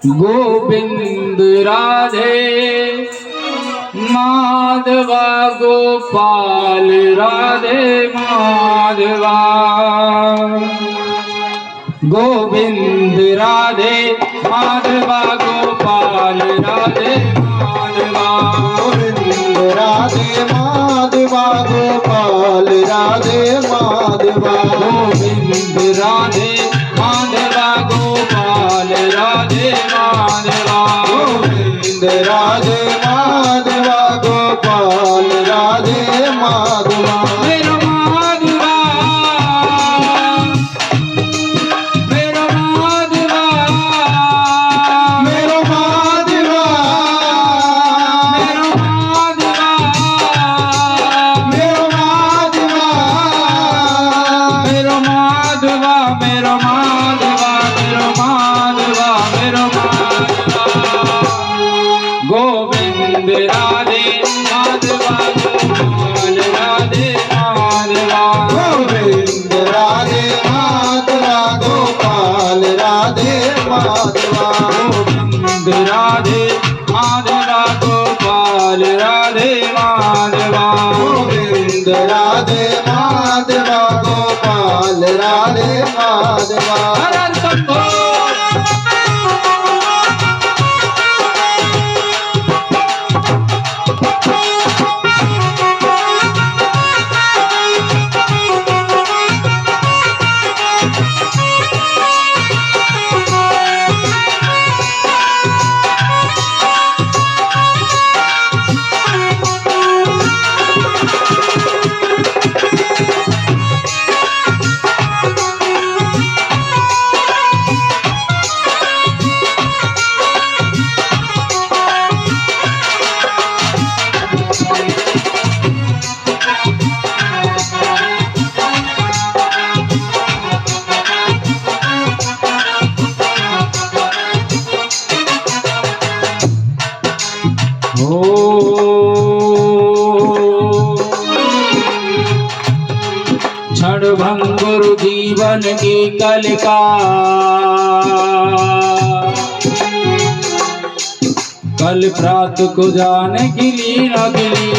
गोविंद राधे माधवा गोपाल राधे माधवा। गोविंद राधे माधवा गोपाल राधे माधवा। गोविंद राधे माधवा गोपाल राधे माधवा। गोविंद राधे माधवा गोपाल राधे माधवा। गोविंद राधे माधवा गोपाल राधे माधवा। मेरो माधवा मेरो माधवा मेरो माधवा मेरो माधवा मेरो माधवा मेरो माधवा मेरो माधवा मेरो माधवा मेरो माधवा। गोविंद राधे माधवा गोपाल राधे माधवा। गोविंद राधे माधवा गोपाल राधे माधवा। गोविंद राधे माधवा गोपाल राधे माधवा। गोविंद राधे माधवा गोपाल राधे माधवा। हर हर शंभो। क्षणभंगुर जीवन की कलिका कल प्रात को जाने गिली न गिली।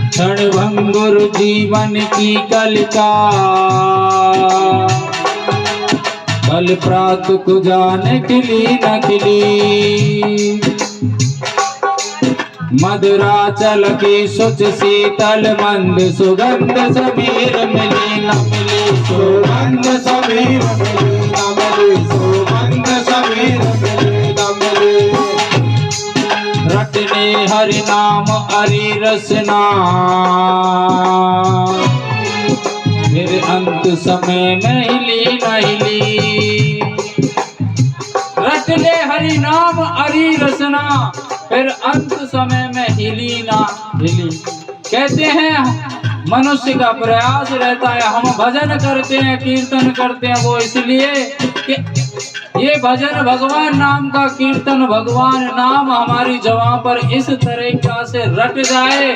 क्षणभंगुर जीवन की कलिका कल प्रात को जाने गिली न गिली। मधुराचल की शुच शीतल मंद सुगंध समीर मिली न मिली। सुगंध समीर मिली न मिली। सुगंध समीर मिली न मिली। रटने हरि नाम हरि रसना फिर अंत समय में हिली न हिली। रटने हरि नाम हरि रसना फिर अंत समय में हिली ना हिली। कहते हैं मनुष्य का प्रयास रहता है, हम भजन करते हैं कीर्तन करते हैं, वो इसलिए कि ये भजन भगवान नाम का कीर्तन भगवान नाम हमारी जवां पर इस तरीका से रट जाए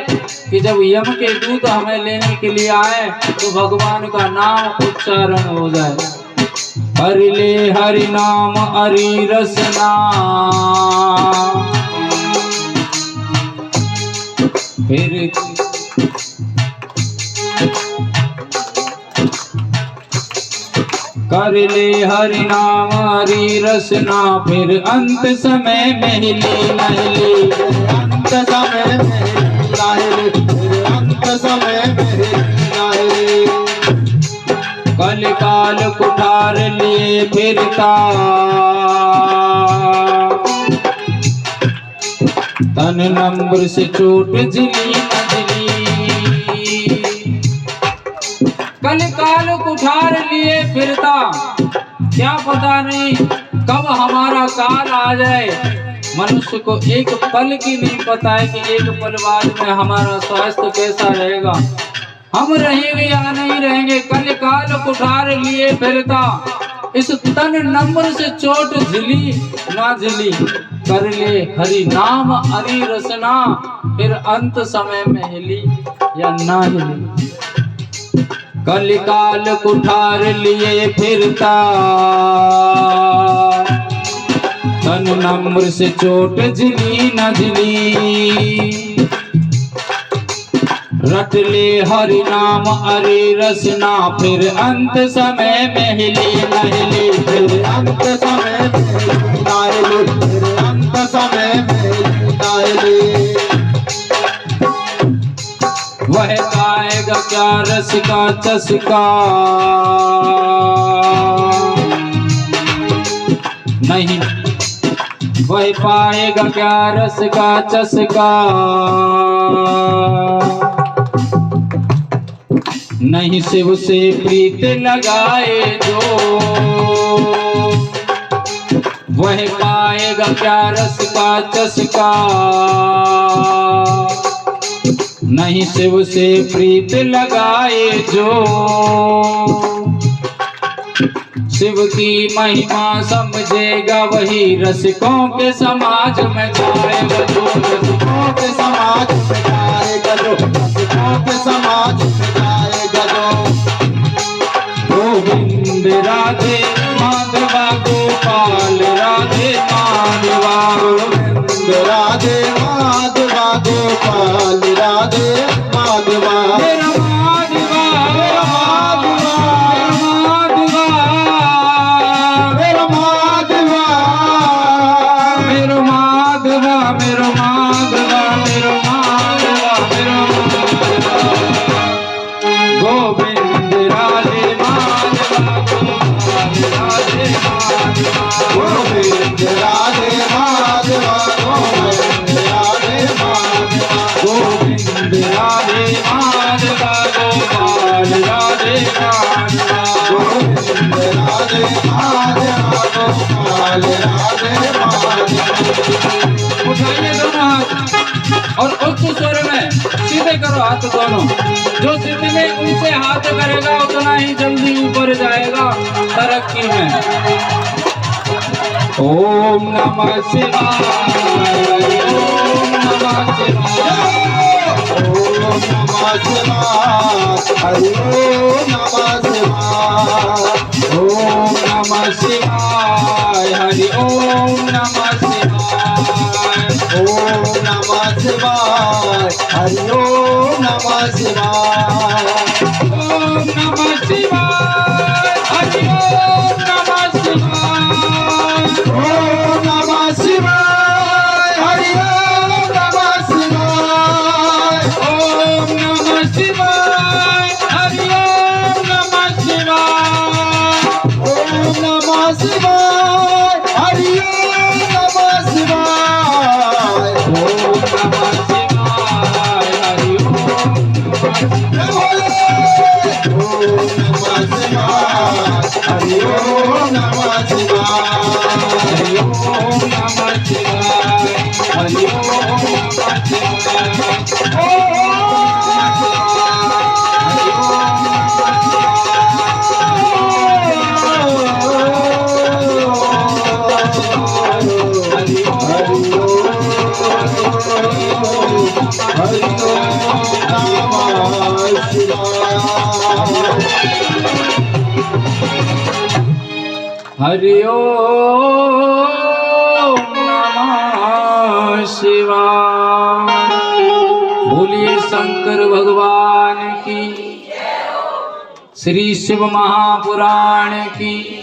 कि जब यम के दूत हमें लेने के लिए आए तो भगवान का नाम उच्चारण हो जाए। हरि ले हरि नाम हरि रसना फिर कर ले हरि नाम हरि रसना फिर अंत समय में हिली न हिली। अंत समय में हिली न हिली। अंत समय में हिली न हिली। कल काल कुठार लिए फिरता तन नम्र से चोट जिली न जिली। कल काल कुठार लिए फिरता क्या पता नहीं कब हमारा काल आ जाए। मनुष्य को एक पल की नहीं पता है कि एक पल बाद में हमारा स्वास्थ्य कैसा रहेगा, हम रहेंगे या नहीं रहेंगे। कल काल कुठार लिए फिरता इस तन नम्र से चोट झिली ना झिली। कर ले हरि नाम हरि रसना फिर अंत समय में हिली या ना हिली। कलिकाल कुठार लिए फिरता, तन नम्र से चोट झिली न झिली। रट ले हरि नाम अरे रसना, फिर अंत समय में हिली न हिली। फिर अंत समय में हिली न हिली, फिर अंत समय में हिली न हिली। वह पाएगा क्या रस का चस्का, नहीं वह पाएगा क्या रस का चस्का। नहीं शिव से प्रीत लगाए जो, वह पाएगा क्या रस का चस्का। नहीं शिव से प्रीत लगाए जो, शिव की महिमा समझेगा वही रसिकों के समाज में जाएगा जो। रसिकों के समाज में जाएगा जो, रसिकों के समाज में जाएगा जो। गोविंद राधे माधवा गोपाल राधे माधवा। गोविंद राधे माधवा गोपाल राधे माधवा। मेरा माधवा मेरा माधवा मेरा माधवा मेरा माधवा मेरा माधवा मेरा माधवा मेरा माधवा। गोविंद राधे माधवा गोपाल राधे माधवा। गोविंद राधे माधवा गोविंद राधे माधवा। गोविंद राधे माधवा गोपाल राधे माधवा। गोविंद राधे माधवा गोपाल राधे माधवा। उठाइए दोनों हाथ और उच्च स्वर में सीधे करो हाथ दोनों। जो जितने ऊंचे हाथ करेगा उतना ही जल्दी ऊपर जाएगा तरक्की में। ओम नमः शिवाय ओम नमः शिवाय ओम नमः शिवाय हरि ओम नमः शिवाय। ओम नमः शिवाय हरि ओम नमः शिवाय। ओम नमः शिवाय हरि ओम नमः शिवाय। ओम नमः शिवाय हरि ओम नमः शिवाय। ओम नमः शिवाय हरि ओम नमः शिवाय। ओम नमः शिवाय हरि ओम नमः शिवाय। ओम नमः शिवाय हरि ओम नमः शिवाय। ओम नमः शिवाय हरि ओम नमः शिवाय। हरि ओम नमः शिवाय हरि ओम नमः शिवाय। हरि ओम नमः शिवाय। हरि ओम नमः शिवाय। बोलिए शंकर भगवान की, श्री शिव महापुराण की।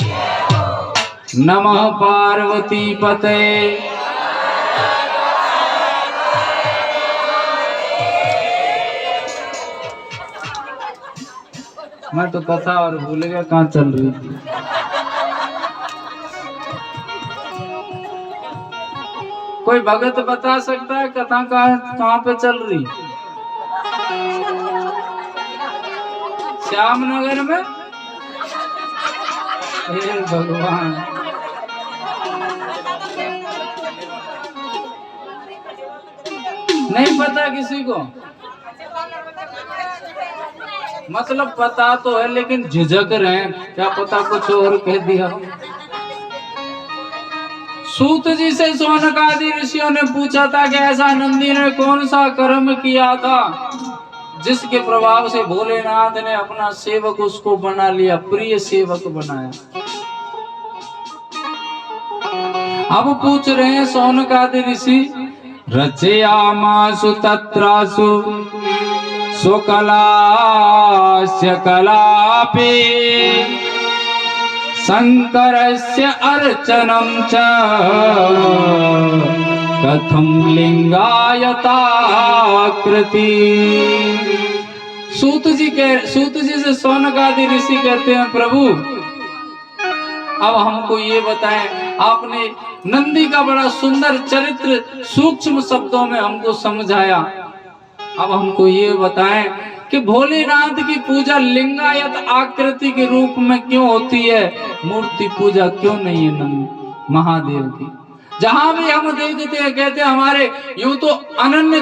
नमः पार्वती पते। मैं तो कथा और भूल गया कहाँ चल रही थी। कोई भगत बता सकता है कथा कहाँ पे चल रही? श्यामनगर में। हे भगवान, नहीं पता किसी को? मतलब पता तो है लेकिन झिझक रहे हैं, क्या पता कुछ और कह दिया। सूत जी से शौनक आदि ऋषियों ने पूछा था कि ऐसा नंदी ने कौन सा कर्म किया था जिसके प्रभाव से भोलेनाथ ने अपना सेवक उसको बना लिया, प्रिय सेवक बनाया। अब पूछ रहे हैं शौनकादि ऋषि, रचयामासु तत्रासु स्वकलास्य कलापे शंकरस्य अर्चनं च कथं लिंगायताकृति। सूत जी से शौनकादि ऋषि कहते हैं, प्रभु अब हमको ये बताएं, आपने नंदी का बड़ा सुंदर चरित्र सूक्ष्म शब्दों में हमको समझाया, अब हमको ये बताएं कि भोलेनाथ की पूजा लिंगायत आकृति के रूप में क्यों होती है, मूर्ति पूजा क्यों नहीं है नंद महादेव की। जहां भी हम देखते हैं कहते हैं हमारे यूं तो अनन्य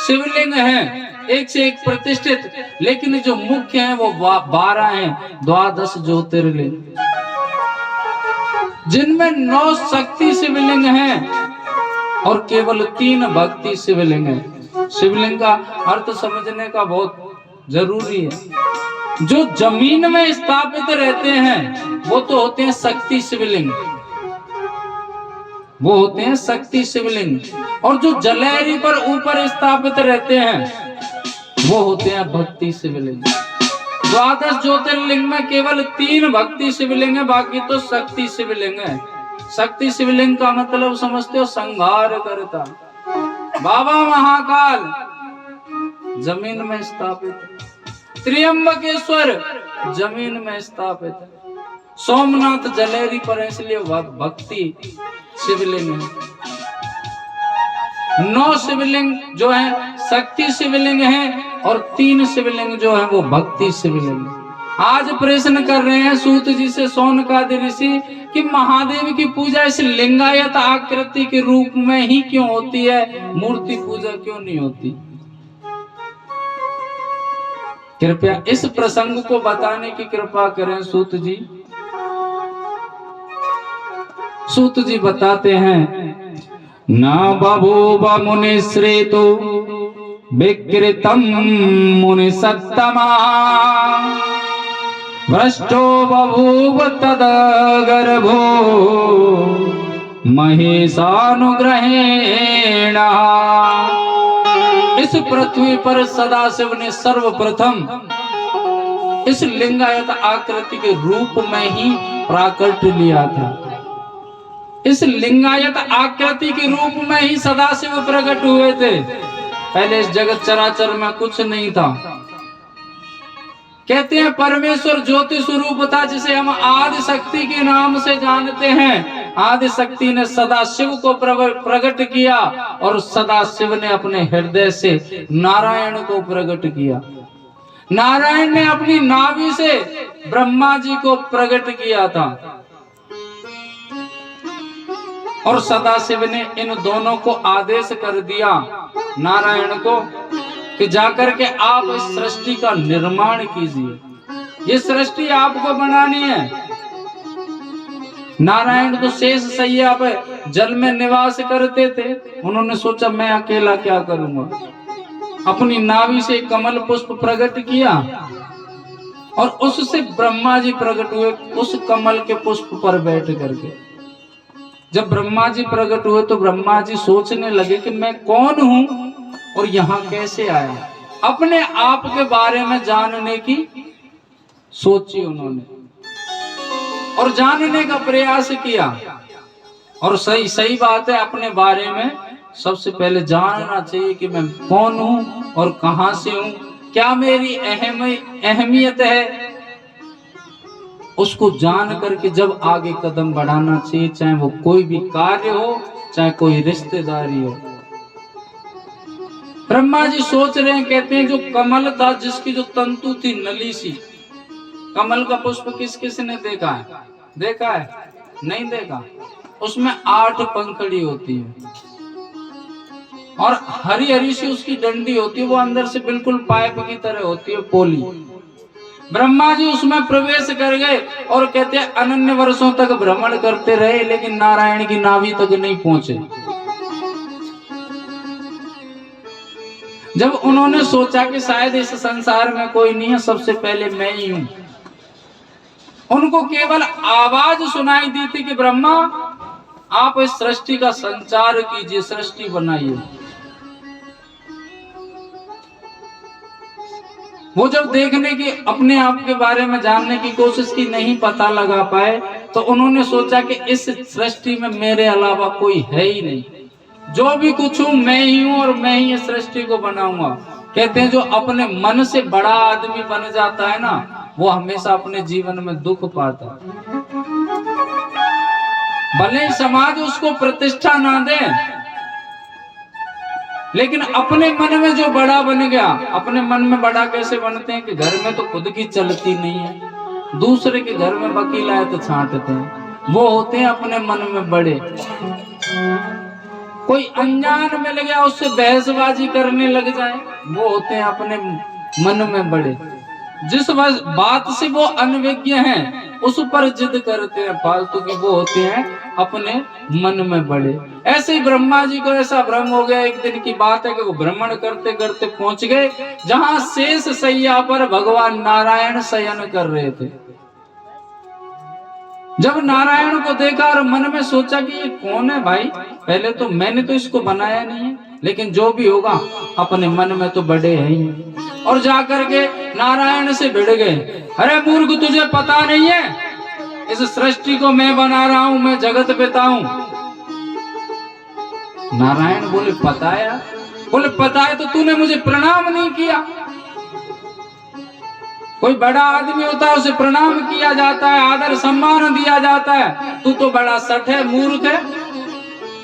शिवलिंग हैं, एक से एक प्रतिष्ठित, लेकिन जो मुख्य हैं वो 12 हैं, 12 ज्योतिर्लिंग, जिनमें 9 शक्ति शिवलिंग हैं और केवल 3 भक्ति शिवलिंग हैं। शिवलिंग का अर्थ समझने का बहुत जरूरी है। जो जमीन में स्थापित रहते हैं वो तो होते हैं शक्ति शिवलिंग, वो होते हैं शक्ति शिवलिंग, और जो जलहरी पर ऊपर स्थापित रहते हैं वो होते हैं भक्ति शिवलिंग। 12 ज्योतिर्लिंग में केवल 3 भक्ति शिवलिंग है, बाकी तो शक्ति शिवलिंग है। शक्ति शिवलिंग का मतलब समझते हो, संहार करता। बाबा महाकाल जमीन में स्थापित, त्र्यंबकेश्वर जमीन में स्थापित, सोमनाथ जलेरी पर, इसलिए भक्ति शिवलिंग है। 9 शिवलिंग जो है शक्ति शिवलिंग है और 3 शिवलिंग जो है वो भक्ति शिवलिंग है। आज प्रश्न कर रहे हैं सूत जी से शौनकादि ऋषि कि महादेव की पूजा इस लिंगायत आकृति के रूप में ही क्यों होती है, मूर्ति पूजा क्यों नहीं होती। कृपया इस प्रसंग को बताने की कृपा करें सूत जी। सूत जी बताते हैं, न बभूव मुनिश्रेतो विकृतं मुनि सत्तमा भ्रष्टो बभूव तदगर्भो महेशानुग्रहेण। इस पृथ्वी पर सदाशिव ने सर्वप्रथम इस लिंगायत आकृति के रूप में ही प्राकट्य लिया था। इस लिंगायत आकृति के रूप में ही सदाशिव प्रकट हुए थे। पहले इस जगत चराचर में कुछ नहीं था। कहते हैं परमेश्वर ज्योति स्वरूप था, जिसे हम आदि शक्ति के नाम से जानते हैं। आदि शक्ति ने सदाशिव को प्रकट किया और सदाशिव ने अपने हृदय से नारायण को प्रकट किया। नारायण ने अपनी नाभि से ब्रह्मा जी को प्रकट किया था और सदाशिव ने इन दोनों को आदेश कर दिया नारायण को कि जाकर के आप इस सृष्टि का निर्माण कीजिए, ये सृष्टि आपको बनानी है। नारायण तो शेष सैया पे जल में निवास करते थे, उन्होंने सोचा मैं अकेला क्या करूंगा, अपनी नाभि से कमल पुष्प प्रकट किया और उससे ब्रह्मा जी प्रकट हुए उस कमल के पुष्प पर बैठ करके। जब ब्रह्मा जी प्रकट हुए तो ब्रह्मा जी सोचने लगे कि मैं कौन हूं और यहाँ कैसे आया। अपने आप के बारे में जानने की सोची उन्होंने और जानने का प्रयास किया। और सही बात है, अपने बारे में सबसे पहले जानना चाहिए कि मैं कौन हूं और कहां से हूं, क्या मेरी अहमियत है। उसको जान करके जब आगे कदम बढ़ाना चाहिए, चाहे वो कोई भी कार्य हो, चाहे कोई रिश्तेदारी हो। ब्रह्मा जी सोच रहे हैं, कहते हैं जो कमल था, जिसकी जो तंतु थी नली सी, कमल का पुष्प किस किस ने देखा है? देखा है? नहीं देखा। उसमें 8 पंखड़ी होती है और हरी हरी सी उसकी डंडी होती है, वो अंदर से बिल्कुल पाइप की तरह होती है, पोली। ब्रह्मा जी उसमें प्रवेश कर गए और कहते हैं अनन्य वर्षों तक भ्रमण करते रहे, लेकिन नारायण की नाभि तक नहीं पहुंचे। जब उन्होंने सोचा कि शायद इस संसार में कोई नहीं है, सबसे पहले मैं ही हूं, उनको केवल आवाज सुनाई दी थी कि ब्रह्मा आप इस सृष्टि का संचार कीजिए, सृष्टि बनाइए। वो जब देखने की, अपने आप के बारे में जानने की कोशिश की, नहीं पता लगा पाए, तो उन्होंने सोचा कि इस सृष्टि में मेरे अलावा कोई है ही नहीं, जो भी कुछ हूं मैं ही हूं और मैं ही इस सृष्टि को बनाऊंगा। कहते हैं जो अपने मन से बड़ा आदमी बन जाता है ना, वो हमेशा अपने जीवन में दुख पाता है। भले ही समाज उसको प्रतिष्ठा ना दे, लेकिन अपने मन में जो बड़ा बन गया, अपने मन में बड़ा कैसे बनते हैं कि घर में तो खुद की चलती नहीं है, दूसरे के घर में वकील आए तो छांटते हैं, वो होते हैं अपने मन में बड़े। कोई अनजान मिल गया उससे बहसबाजी करने लग जाए, वो होते हैं अपने मन में बड़े। जिस बात से वो अनभिज्ञ हैं उस पर जिद करते हैं फालतू की, वो होते हैं अपने मन में बड़े। ऐसे ही ब्रह्मा जी को ऐसा भ्रम हो गया, एक दिन की बात है कि वो भ्रमण करते करते पहुंच गए जहां शेष सैया पर भगवान नारायण शयन कर रहे थे। जब नारायण को देखा और मन में सोचा कि ये कौन है भाई, पहले तो मैंने तो इसको बनाया नहीं है, लेकिन जो भी होगा अपने मन में तो बड़े हैं ही। और जाकर के नारायण से भिड़ गए, अरे मूर्ख तुझे पता नहीं है इस सृष्टि को मैं बना रहा हूं, मैं जगत पिता हूं। नारायण बोले पता है? बोले पता है तो तूने मुझे प्रणाम नहीं किया। कोई बड़ा आदमी होता है उसे प्रणाम किया जाता है, आदर सम्मान दिया जाता है, तू तो बड़ा सठ है, मूर्ख है,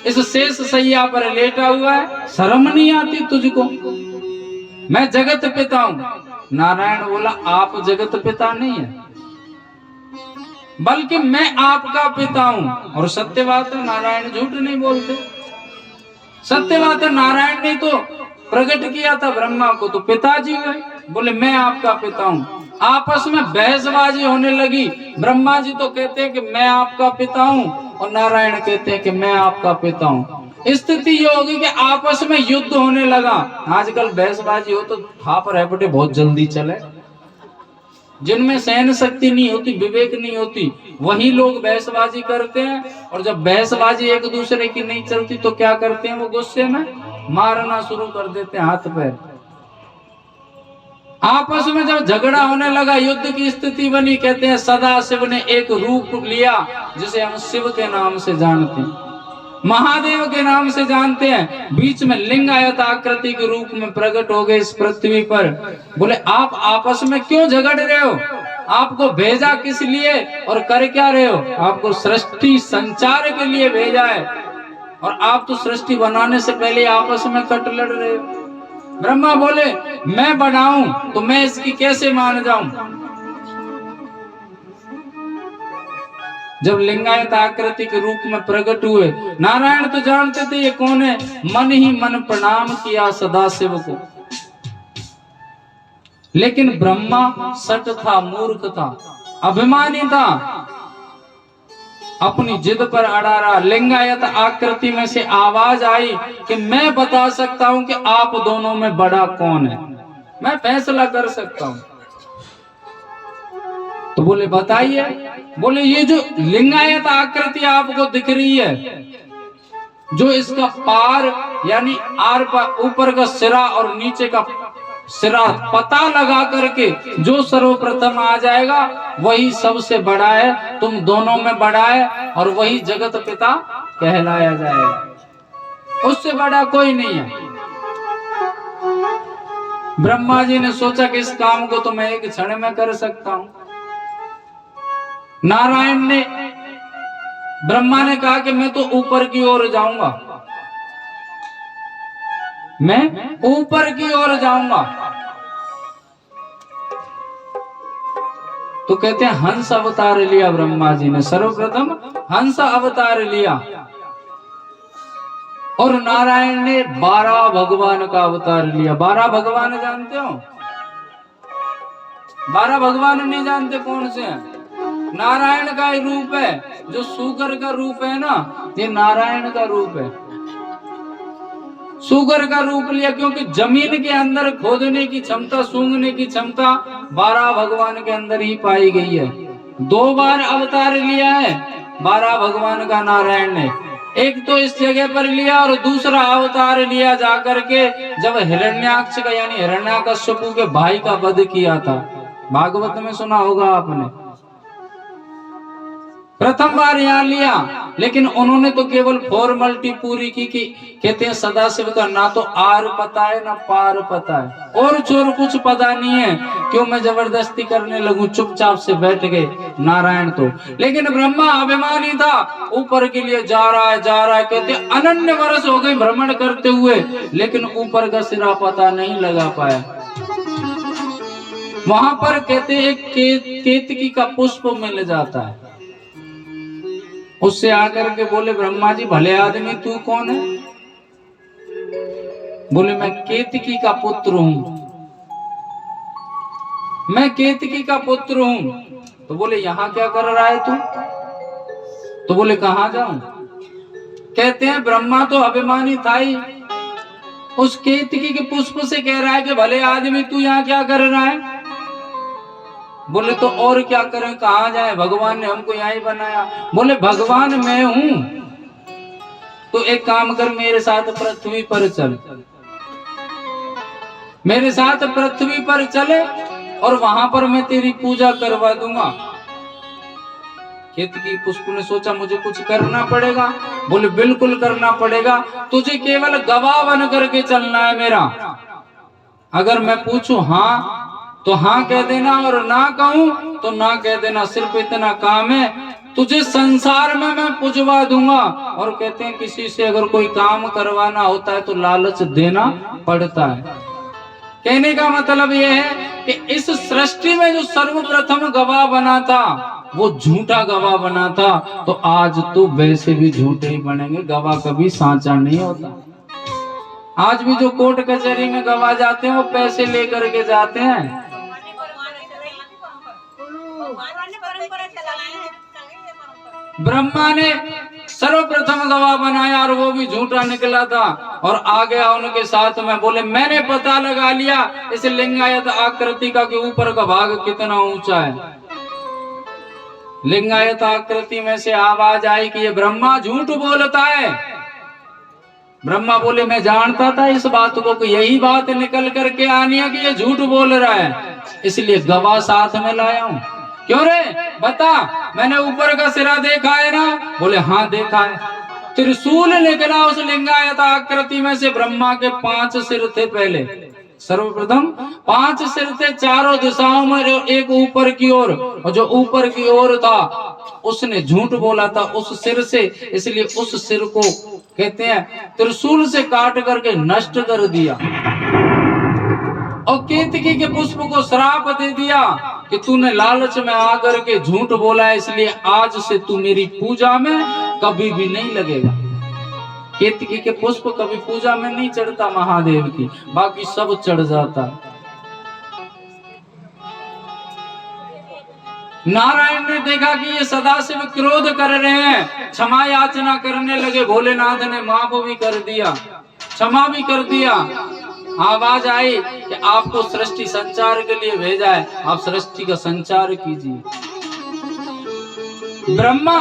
इस शेष सैया पर लेटा हुआ है, शर्म नहीं आती तुझको? मैं जगत पिता हूं। नारायण बोला आप जगत पिता नहीं है, बल्कि मैं आपका पिता हूं। और सत्य बात है, नारायण झूठ नहीं बोलते, सत्य बात है। नारायण ने तो प्रकट किया था ब्रह्मा को, तो पिताजी हुए। बोले मैं आपका पिता हूं। आपस में बहसबाजी होने लगी। ब्रह्मा जी तो कहते हैं कि मैं आपका पिता हूं, और नारायण कहते हैं कि मैं आपका पिता हूं। स्थिति ये होगी कि आपस में युद्ध होने लगा। आजकल बहसबाजी हो तो हाफ रैपटे बहुत जल्दी चले, जिनमें सहन शक्ति नहीं होती, विवेक नहीं होती, वही लोग बहसबाजी करते हैं। और जब बहसबाजी एक दूसरे की नहीं चलती तो क्या करते हैं, वो गुस्से में मारना शुरू कर देते हैं, हाथ पैर। आपस में जब झगड़ा होने लगा, युद्ध की स्थिति बनी, कहते हैं सदा शिव ने एक रूप लिया जिसे हम शिव के नाम से जानते हैं, महादेव के नाम से जानते हैं। बीच में लिंगायत आकृति के रूप में प्रकट हो गए इस पृथ्वी पर। बोले आप आपस में क्यों झगड़ रहे हो? आपको भेजा किस लिए और कर क्या रहे हो? आपको सृष्टि संचार के लिए भेजा है, और आप तो सृष्टि बनाने से पहले आपस में कट लड़ रहे हो। ब्रह्मा बोले मैं बनाऊं तो मैं इसकी कैसे मान जाऊं? जब लिंगायत आकृति के रूप में प्रकट हुए, नारायण तो जानते थे ये कौन है, मन ही मन प्रणाम किया सदाशिव को। लेकिन ब्रह्मा सट था, मूर्ख था, अभिमानी था, अपनी जिद पर अड़ा रहा। लिंगायत आकृति में से आवाज आई कि मैं बता सकता हूं कि आप दोनों में बड़ा कौन है, मैं फैसला कर सकता हूं। तो बोले बताइए। बोले ये जो लिंगायत आकृति आपको दिख रही है, जो इसका पार यानी आर पर ऊपर का सिरा और नीचे का सिरा पता लगा करके जो सर्वप्रथम आ जाएगा वही सबसे बड़ा है, तुम दोनों में बड़ा है, और वही जगत पिता कहलाया जाएगा, उससे बड़ा कोई नहीं है। ब्रह्मा जी ने सोचा कि इस काम को तो मैं एक क्षण में कर सकता हूं। नारायण ने, ब्रह्मा ने कहा कि मैं तो ऊपर की ओर जाऊंगा, मैं ऊपर की ओर जाऊंगा। तो कहते हैं हंस अवतार लिया ब्रह्मा जी ने, सर्वप्रथम हंस अवतार लिया। और नारायण ने 12 भगवान का अवतार लिया। 12 भगवान जानते हो? 12 भगवान नहीं जानते कौन से हैं? नारायण का रूप है, जो सुगर का रूप है ना, ये नारायण का रूप है। सुगर का रूप लिया, क्योंकि जमीन के अंदर खोदने की क्षमता, सूंघने की क्षमता 12 भगवान के अंदर ही पाई गई है। 2 बार अवतार लिया है 12 भगवान का नारायण ने। एक तो इस जगह पर लिया और दूसरा अवतार लिया जाकर के जब हिरण्याक्ष का यानी हिरण्याकश्यपु के भाई का वध किया था। भागवत में सुना होगा आपने। प्रथम बार यहाँ लिया, लेकिन उन्होंने तो केवल फॉर्मेलिटी पूरी की कि कहते हैं सदाशिव का ना तो आर पता है ना पार पता है, और चोर कुछ पता नहीं है, क्यों मैं जबरदस्ती करने लगूं, चुपचाप से बैठ गए नारायण तो। लेकिन ब्रह्मा अभिमानी था, ऊपर के लिए जा रहा है कहते अनन्य वर्ष हो गए भ्रमण करते हुए, लेकिन ऊपर का सिरा पता नहीं लगा पाया। वहां पर कहते एक केतकी का पुष्प मिल जाता है, उससे आकर के बोले ब्रह्मा जी भले आदमी तू कौन है? बोले मैं केतकी का पुत्र हूं, मैं केतकी का पुत्र हूं। तो बोले यहां क्या कर रहा है तू? तो बोले कहां जाऊं? कहते हैं ब्रह्मा तो अभिमानी था ही, उस केतकी के पुष्प से कह रहा है कि भले आदमी तू यहां क्या कर रहा है? बोले तो और क्या करें, कहां जाए, भगवान ने हमको यहां ही बनाया। बोले भगवान मैं हूं, तो एक काम कर मेरे साथ पृथ्वी पर चल, मेरे साथ पृथ्वी पर चले और वहां पर मैं तेरी पूजा करवा दूंगा। केतकी पुष्प ने सोचा मुझे कुछ करना पड़ेगा। बोले बिल्कुल करना पड़ेगा, तुझे केवल गवाह बन करके चलना है मेरा। अगर मैं पूछूं हाँ तो हाँ कह देना, और ना कहूं तो ना कह देना। सिर्फ इतना काम है, तुझे संसार में मैं पुजवा दूंगा। और कहते हैं किसी से अगर कोई काम करवाना होता है तो लालच देना पड़ता है। कहने का मतलब यह है कि इस सृष्टि में जो सर्वप्रथम गवाह बना था वो झूठा गवाह बना था, तो आज तो वैसे भी झूठे ही बनेंगे, गवाह कभी सांचा नहीं होता। आज भी जो कोर्ट कचहरी में गवाह जाते हैं वो पैसे लेकर के जाते हैं। ब्रह्मा ने सर्वप्रथम गवाह बनाया और वो भी झूठा निकला था, और आ गया उनके साथ में। बोले मैंने पता लगा लिया इस लिंगायत आकृति का कि ऊपर का भाग कितना ऊंचा है। लिंगायत आकृति में से आवाज आई कि ये ब्रह्मा झूठ बोलता है। ब्रह्मा बोले मैं जानता था इस बात को कि यही बात निकल करके आनी है कि ये झूठ बोल रहा है, इसलिए गवाह साथ में लाया हूं। क्यों रे बता, मैंने ऊपर का सिरा देखा है ना? बोले हाँ देखा है। त्रिशूल निकला उस लिंगायत आकृति में से। ब्रह्मा के 5 सिर थे पहले, सर्वप्रथम 5 सिर थे चारों दिशाओं में, जो एक ऊपर की ओर, और जो ऊपर की ओर था उसने झूठ बोला था उस सिर से, इसलिए उस सिर को कहते हैं त्रिशूल से काट करके नष्ट कर दिया। और केतकी के पुष्प को श्राप दे दिया कि तूने लालच में आकर के झूठ बोला है, इसलिए आज से तू मेरी पूजा में कभी भी नहीं लगेगा। केतकी के पुष्प कभी पूजा में नहीं चढ़ता महादेव की, बाकी सब चढ़ जाता। नारायण ने देखा कि ये सदाशिव क्रोध कर रहे हैं, क्षमा याचना करने लगे। भोलेनाथ ने माफ भी कर दिया, क्षमा भी कर दिया। आवाज आई कि आपको सृष्टि संचार के लिए भेजा है, आप सृष्टि का संचार कीजिए। ब्रह्मा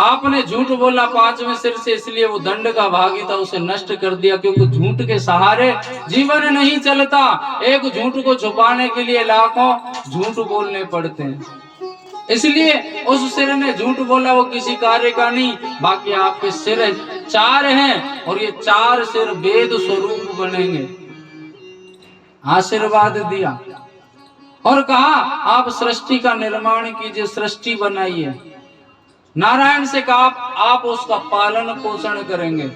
आपने झूठ बोला 5वें सिर से, इसलिए वो दंड का भागी था, उसे नष्ट कर दिया। क्योंकि झूठ के सहारे जीवन नहीं चलता, एक झूठ को छुपाने के लिए लाखों झूठ बोलने पड़ते हैं। इसलिए उस सिर ने झूठ बोला, वो किसी कार्य का नहीं। बाकी आपके सिर 4 हैं और ये 4 सिर वेद स्वरूप बनेंगे। आशीर्वाद दिया और कहा आप सृष्टि का निर्माण कीजिए, सृष्टि बनाइए। नारायण से कहा आप उसका पालन पोषण करेंगे।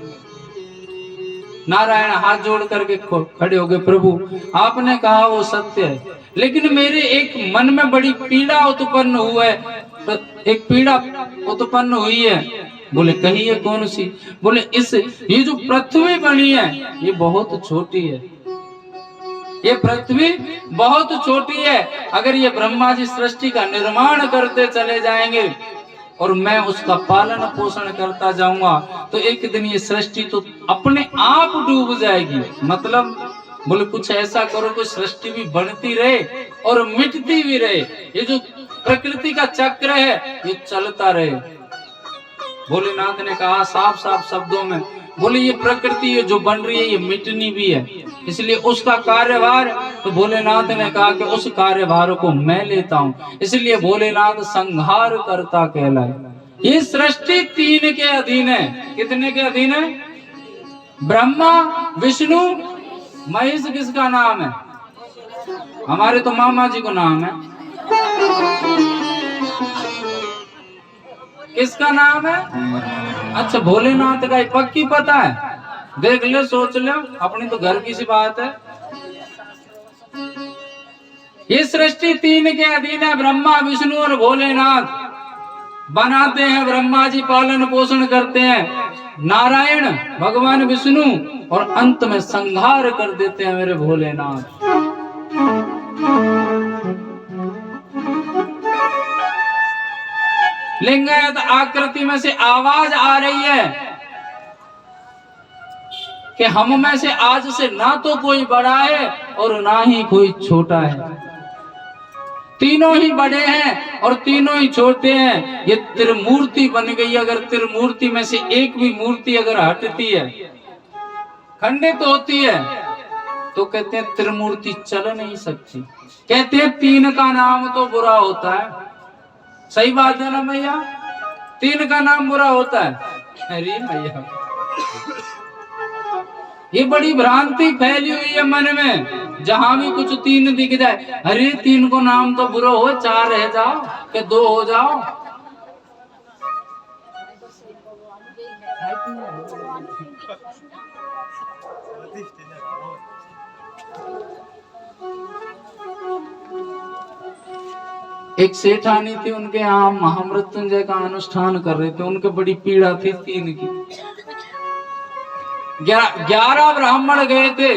नारायण हाथ जोड़ करके खड़े हो गए, प्रभु आपने कहा वो सत्य है, लेकिन मेरे एक मन में बड़ी पीड़ा उत्पन्न हुआ है, एक पीड़ा उत्पन्न हुई है। बोले कहिए कौन सी? बोले ये जो पृथ्वी बनी है ये बहुत छोटी है, ये पृथ्वी बहुत छोटी है। अगर ये ब्रह्मा जी सृष्टि का निर्माण करते चले जाएंगे और मैं उसका पालन पोषण करता जाऊंगा तो एक दिन ये सृष्टि तो अपने आप डूब जाएगी। मतलब बोले कुछ ऐसा करो कि सृष्टि भी बढ़ती रहे और मिटती भी रहे, ये जो प्रकृति का चक्र है ये चलता रहे। भोलेनाथ ने कहा साफ साफ शब्दों में, बोले ये प्रकृति ये जो बन रही है ये मिटनी भी है, इसलिए उसका कार्यभार, तो भोलेनाथ ने कहा कि उस कार्यभार को मैं लेता हूं, इसलिए भोलेनाथ संहार करता कहलाए। ये सृष्टि तीन के अधीन है। कितने के अधीन है? ब्रह्मा, विष्णु, महेश। किसका नाम है? हमारे तो मामा जी को नाम है। किसका नाम है? अच्छा, भोलेनाथ का पक्की पता है? देख ले, सोच ले, अपनी तो घर की सी बात है। ये सृष्टि तीन के अधीन है, ब्रह्मा, विष्णु और भोलेनाथ। बनाते हैं ब्रह्मा जी, पालन पोषण करते हैं नारायण भगवान विष्णु, और अंत में संहार कर देते हैं मेरे भोलेनाथ। लिंगायत आकृति में से आवाज आ रही है कि हम में से आज से ना तो कोई बड़ा है और ना ही कोई छोटा है, तीनों ही बड़े हैं और तीनों ही छोटे हैं। ये त्रिमूर्ति बन गई। अगर त्रिमूर्ति में से एक भी मूर्ति अगर हटती है, खंडित होती है, तो कहते हैं त्रिमूर्ति चल नहीं सकती। कहते हैं तीन का नाम तो बुरा होता है। सही बात है ना भैया? तीन का नाम बुरा होता है। अरे भैया, ये बड़ी भ्रांति फैली हुई है मन में। जहां भी कुछ तीन दिख जाए, अरे तीन को नाम तो बुरा हो, चार रह जाओ कि दो हो जाओ। एक सेठानी थी, उनके यहाँ महामृत्युंजय का अनुष्ठान कर रहे थे। उनके बड़ी पीड़ा थी तीन की। 11 ब्राह्मण गए थे,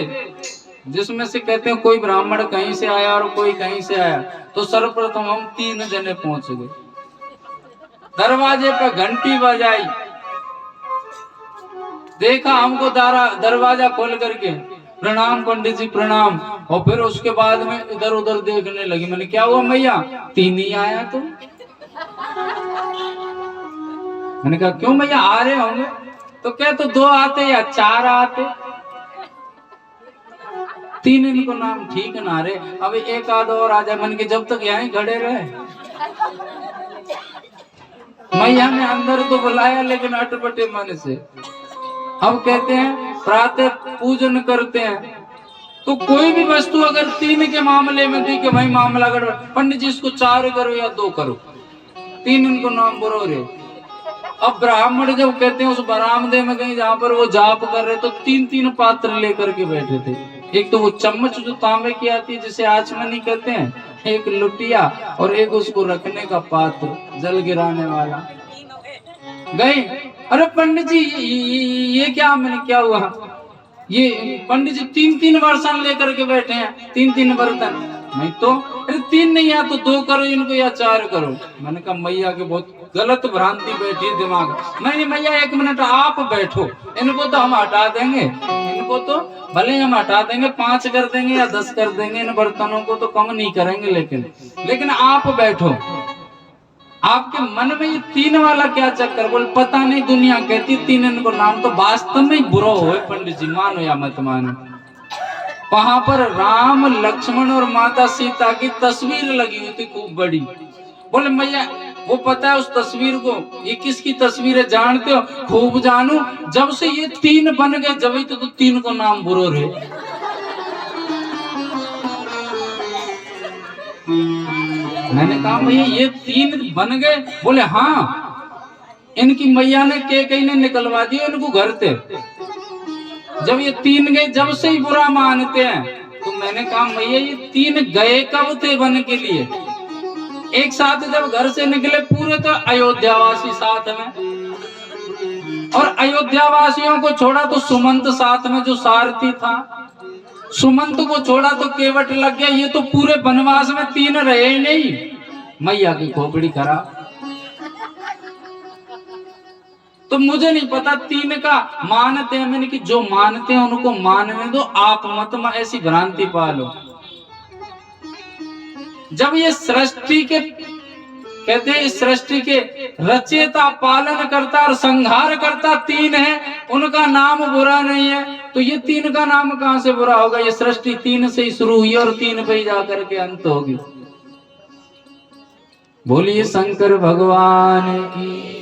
जिसमें से कहते हैं कोई ब्राह्मण कहीं से आया और कोई कहीं से आया। तो सर्वप्रथम हम 3 जने पहुंच गए। दरवाजे पे घंटी बजाई, देखा हमको, दरवाजा खोल करके प्रणाम पंडित जी प्रणाम। और फिर उसके बाद में इधर उधर देखने लगी। मैंने क्या हुआ मैया, 3 ही आया तुम? मैंने कहा क्यों मैया, आ रहे होंगे? तो क्या तो 2 आते या 4 आते, 3 इनको नाम ठीक ना रहे, अब एक आध और आ जाए। मन के जब तक यहीं खड़े रहे। मैया ने अंदर तो बुलाया लेकिन अटपटे मन से। अब कहते हैं प्रातः पूजन करते हैं, तो कोई भी वस्तु अगर 3 के मामले में दी कि भाई मामला गड़बड़, पंडित जी इसको 4 करो या 2 करो, 3 इनको नाम बुरो रे। अब ब्राह्मण जब कहते हैं उस बरामदे में गए जहां पर वो जाप कर रहे, तो 3-3 पात्र लेकर के बैठे थे। एक तो वो चम्मच जो तांबे की आती है जिसे आचमनी कहते हैं, एक लुटिया, और एक उसको रखने का पात्र जल गिराने वाला। गए, अरे पंडित जी ये क्या? मैंने क्या हुआ? ये पंडित जी 3-3 बर्तन लेकर के बैठे हैं, 3-3 बर्तन। नहीं तो अरे 3 नहीं, या तो 2 करो इनको या 4 करो। मैंने कहा मैया के बहुत गलत भ्रांति बैठी है दिमाग। नहीं मैया 1 मिनट आप बैठो, इनको तो हम हटा देंगे, इनको तो भले हम हटा देंगे, 5 कर देंगे या 10 कर देंगे, इन बर्तनों को तो कम नहीं करेंगे, लेकिन आप बैठो। आपके मन में ये 3 वाला क्या चक्कर? बोल पता नहीं, दुनिया कहती 3 इनको नाम तो वास्तव में बुरा हो पंडित जी, मानो या मत मानो। वहां पर राम, लक्ष्मण और माता सीता की तस्वीर लगी हुई थी खूब बड़ी। बोले मैया वो पता है उस तस्वीर को, ये किसकी तस्वीर है जानते हो? खूब जानू, जब से ये 3 बन गए जब ही तो 3 को नाम बुरो रहे। मैंने कहा भैया ये 3 बन गए? बोले हाँ, इनकी मैया ने कहीं ने निकलवा दिया इनको घर से। जब ये 3 गए जब से ही बुरा मानते हैं। तो मैंने कहा भैया ये 3 गए कब थे बन के लिए? एक साथ जब घर से निकले पूरे, तो अयोध्यावासी साथ में, और अयोध्यावासियों को छोड़ा तो सुमंत साथ में जो सारथी था, सुमंत को छोड़ा तो केवट लग गया। ये तो पूरे वनवास में 3 रहे ही नहीं। मैया की खोपड़ी खराब। तो मुझे नहीं पता तीन का मानते हैं, मैंने कि जो मानते हैं उनको मानने दो, आप मत ऐसी भ्रांति पालो। जब ये सृष्टि के कहते हैं, इस सृष्टि के रचयिता, पालन करता और संहार करता तीन है, उनका नाम बुरा नहीं है, तो ये तीन का नाम कहां से बुरा होगा? ये सृष्टि तीन से ही शुरू हुई और तीन पे ही जाकर के अंत होगी। बोलिए शंकर भगवान की।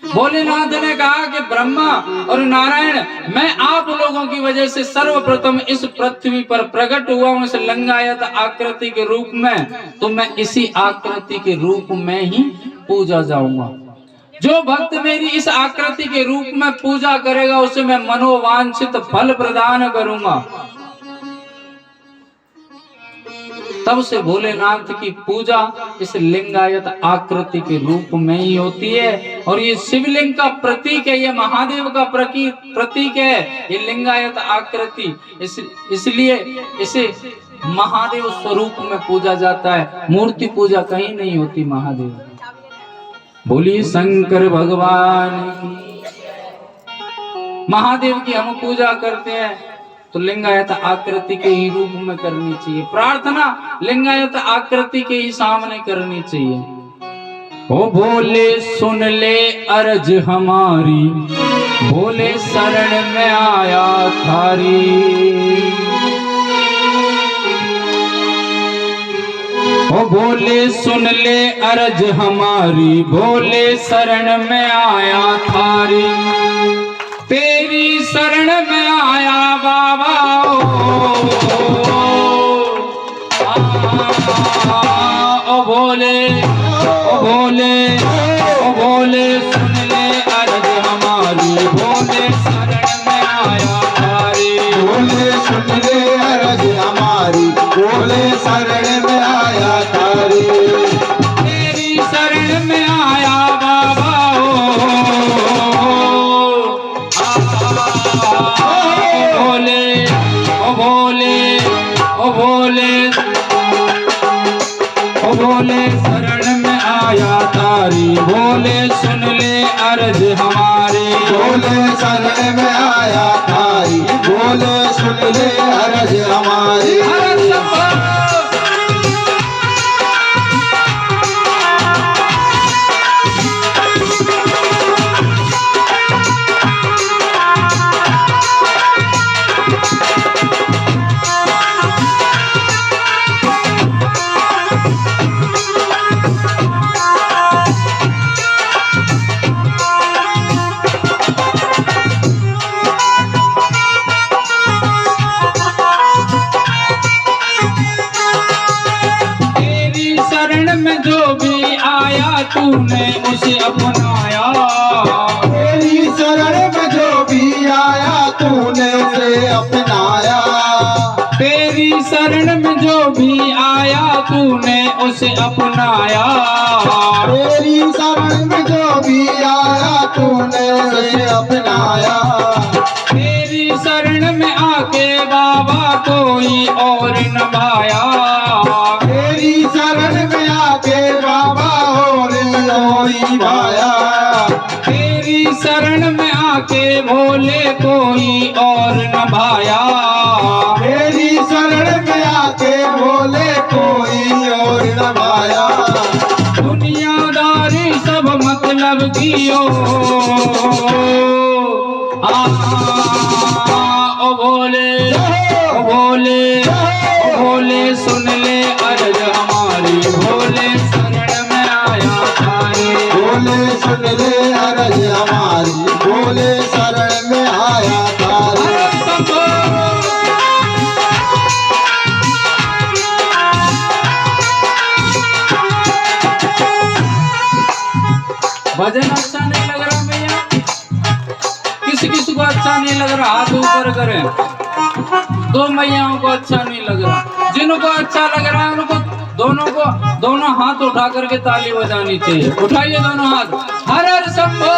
भोलेनाथ ने कहा कि ब्रह्मा और नारायण, मैं आप लोगों की वजह से सर्वप्रथम इस पृथ्वी पर प्रकट हुआ हूं इस लिंगायत आकृति के रूप में, तो मैं इसी आकृति के रूप में ही पूजा जाऊंगा। जो भक्त मेरी इस आकृति के रूप में पूजा करेगा उसे मैं मनोवांछित फल प्रदान करूंगा। तब से भोलेनाथ की पूजा इस लिंगायत आकृति के रूप में ही होती है। और ये शिवलिंग का प्रतीक है, ये महादेव का प्रतीक है, ये लिंगायत आकृति, इसलिए इसे महादेव स्वरूप में पूजा जाता है। मूर्ति पूजा कहीं नहीं होती महादेव। बोलिए शंकर भगवान की। महादेव की हम पूजा करते हैं तो लिंगायत आकृति के ही रूप में करनी चाहिए। प्रार्थना लिंगायत आकृति के ही सामने करनी चाहिए। ओ भोले सुन ले अर्ज हमारी, भोले शरण में आया थारी। ओ भोले सुन ले अर्ज हमारी, भोले शरण में आया थारी। तेरी शरण में आया बाबा ओ भोले, ओ भोले, ओ भोले सुन ले अर्ज हमारी, भोले शरण में आया थारी। भोले सुन ले अर्ज हमारी, भोले शरण में आया थारी। तेरी शरण में आया बाबा भोले शरण में आया तारी। भोले सुन ले अर्ज हमारे, भोले शरण में आया थारी। भोले सुन ले अर्ज हमारी। तूने उसे अपनाया। तेरी शरण में जो भी आया तूने उसे अपनाया। तेरी शरण में जो भी आया तूने उसे अपनाया। तेरी शरण में जो भी आया तूने उसे अपनाया। तेरी शरण में आके बाबा कोई और न भाया। तेरी शरण में आके बाबा कोई भाया। तेरी शरण में आके भोले कोई और न भाया। तेरी शरण में आके भोले कोई और न भाया। दुनियादारी सब मतलब की ओ भोले, ओ भोले, ओ भोले सुन ले अर्ज हमारी। भोले शरण में आया थारी। भोले सुन ले अर्ज हमारी। भोले शरण में आया थारी। भजन अच्छा नहीं लग रहा भैया? किसी को अच्छा नहीं लग रहा हाथ ऊपर करें। दो मैयाओं को अच्छा नहीं लग रहा, जिनको अच्छा लग रहा है उनको दोनों हाथ उठा करके ताली बजानी चाहिए। उठाइए दोनों हाथ। हर हर शंभो।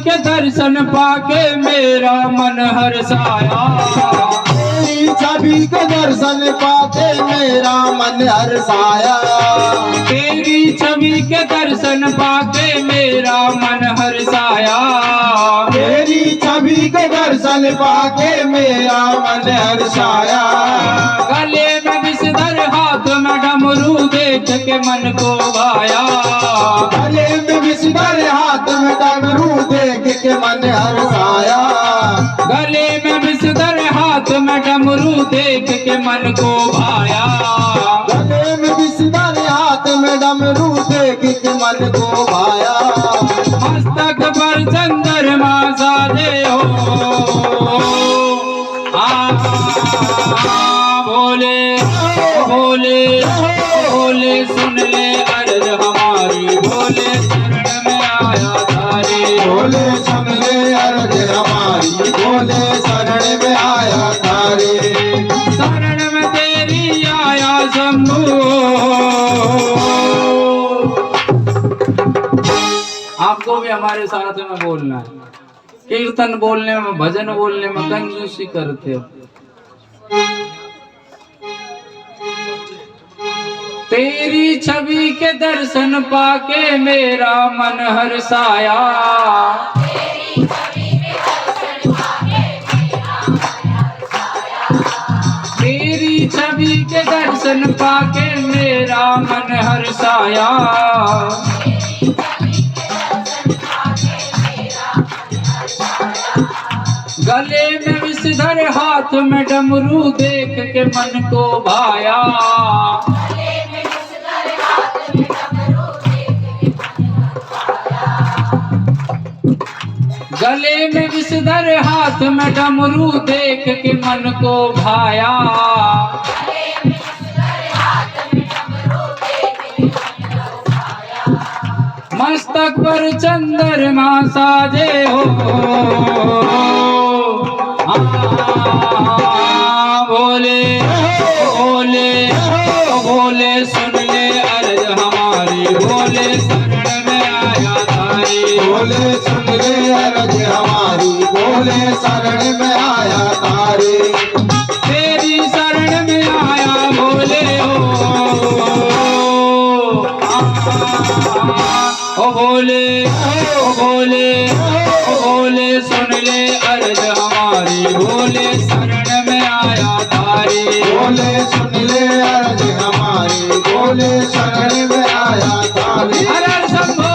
के दर्शन पाके मेरा मन हर्षाया। तेरी छवि के दर्शन पाके मेरा मन हर्षाया। तेरी छवि के दर्शन पाके मेरा मन हर्षाया। तेरी छवि के दर्शन पाके मेरा मन हर्षाया। गले में विषधर हाथ में डमरू देख के मन को भाया। गले में विषधर हाथ में डमरू देख के मन हर्षाया। गले में विषधर हाथ में डमरू देख के मन को भाया। गले में विषधर हाथ में डमरू देख के मन को भाया। मस्तक पर चंद्रमा साजे हो भोले भोले भोले सुन ले अर्ज हमारी। भोले शरण में आया तारे। भोले सुन ले अर्ज हमारी। भोले शरण में आया तारे। शरण में तेरी आया शंभू। आपको भी हमारे साथ में बोलना है। कीर्तन बोलने में, भजन बोलने में कंजूसी करते हो। तेरी छवि के दर्शन पाके मेरा मन हर्षाया। तेरी छवि के दर्शन पाके मेरा मन हर्षाया। गले में विषधर हाथ में डमरू देख के मन को भाया। गले में विषधर हाथ में डमरू देख के मन को भाया। मस्तक पर चंद्रमा साजे हो भोले भोले भोले सुन ले अर्ज हमारी। भोले शरण में आया तारे। भोले सुन ले अर्ज हमारी। भोले शरण में आया तारे। तेरी शरण में आया भोले ओ भोले भोले भोले सुन ले अर्ज हमारी। भोले शरण में आया तारे। भोले सुन ले अर्ज हमारी। भोले शरण में आया तारे। हर हर शंभो।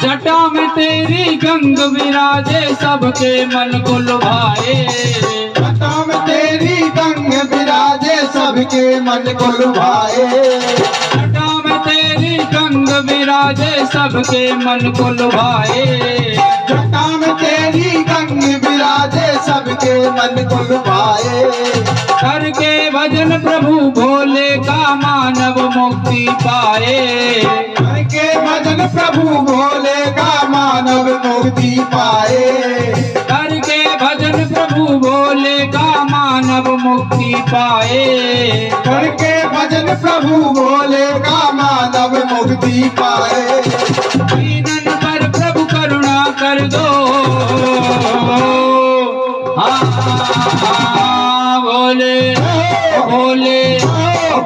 जटा में तेरी गंग विराजे सबके मन को लुभाए। जटा में तेरी गंग विराजे सबके मन को लुभाए। जटा में तेरी गंग विराजे सबके मन को लुभाए। जटा में तेरी गंग विराजे सबके मन को लुभाए। करके भजन प्रभु भोले का मानव मुक्ति पाए। करके भजन प्रभु भोले का मानव मुक्ति पाए। करके भजन प्रभु भोले का मानव मुक्ति पाए। करके भजन प्रभु भोले का मानव मुक्ति पाए। दीनन पर प्रभु करुणा कर दो। भोले भोले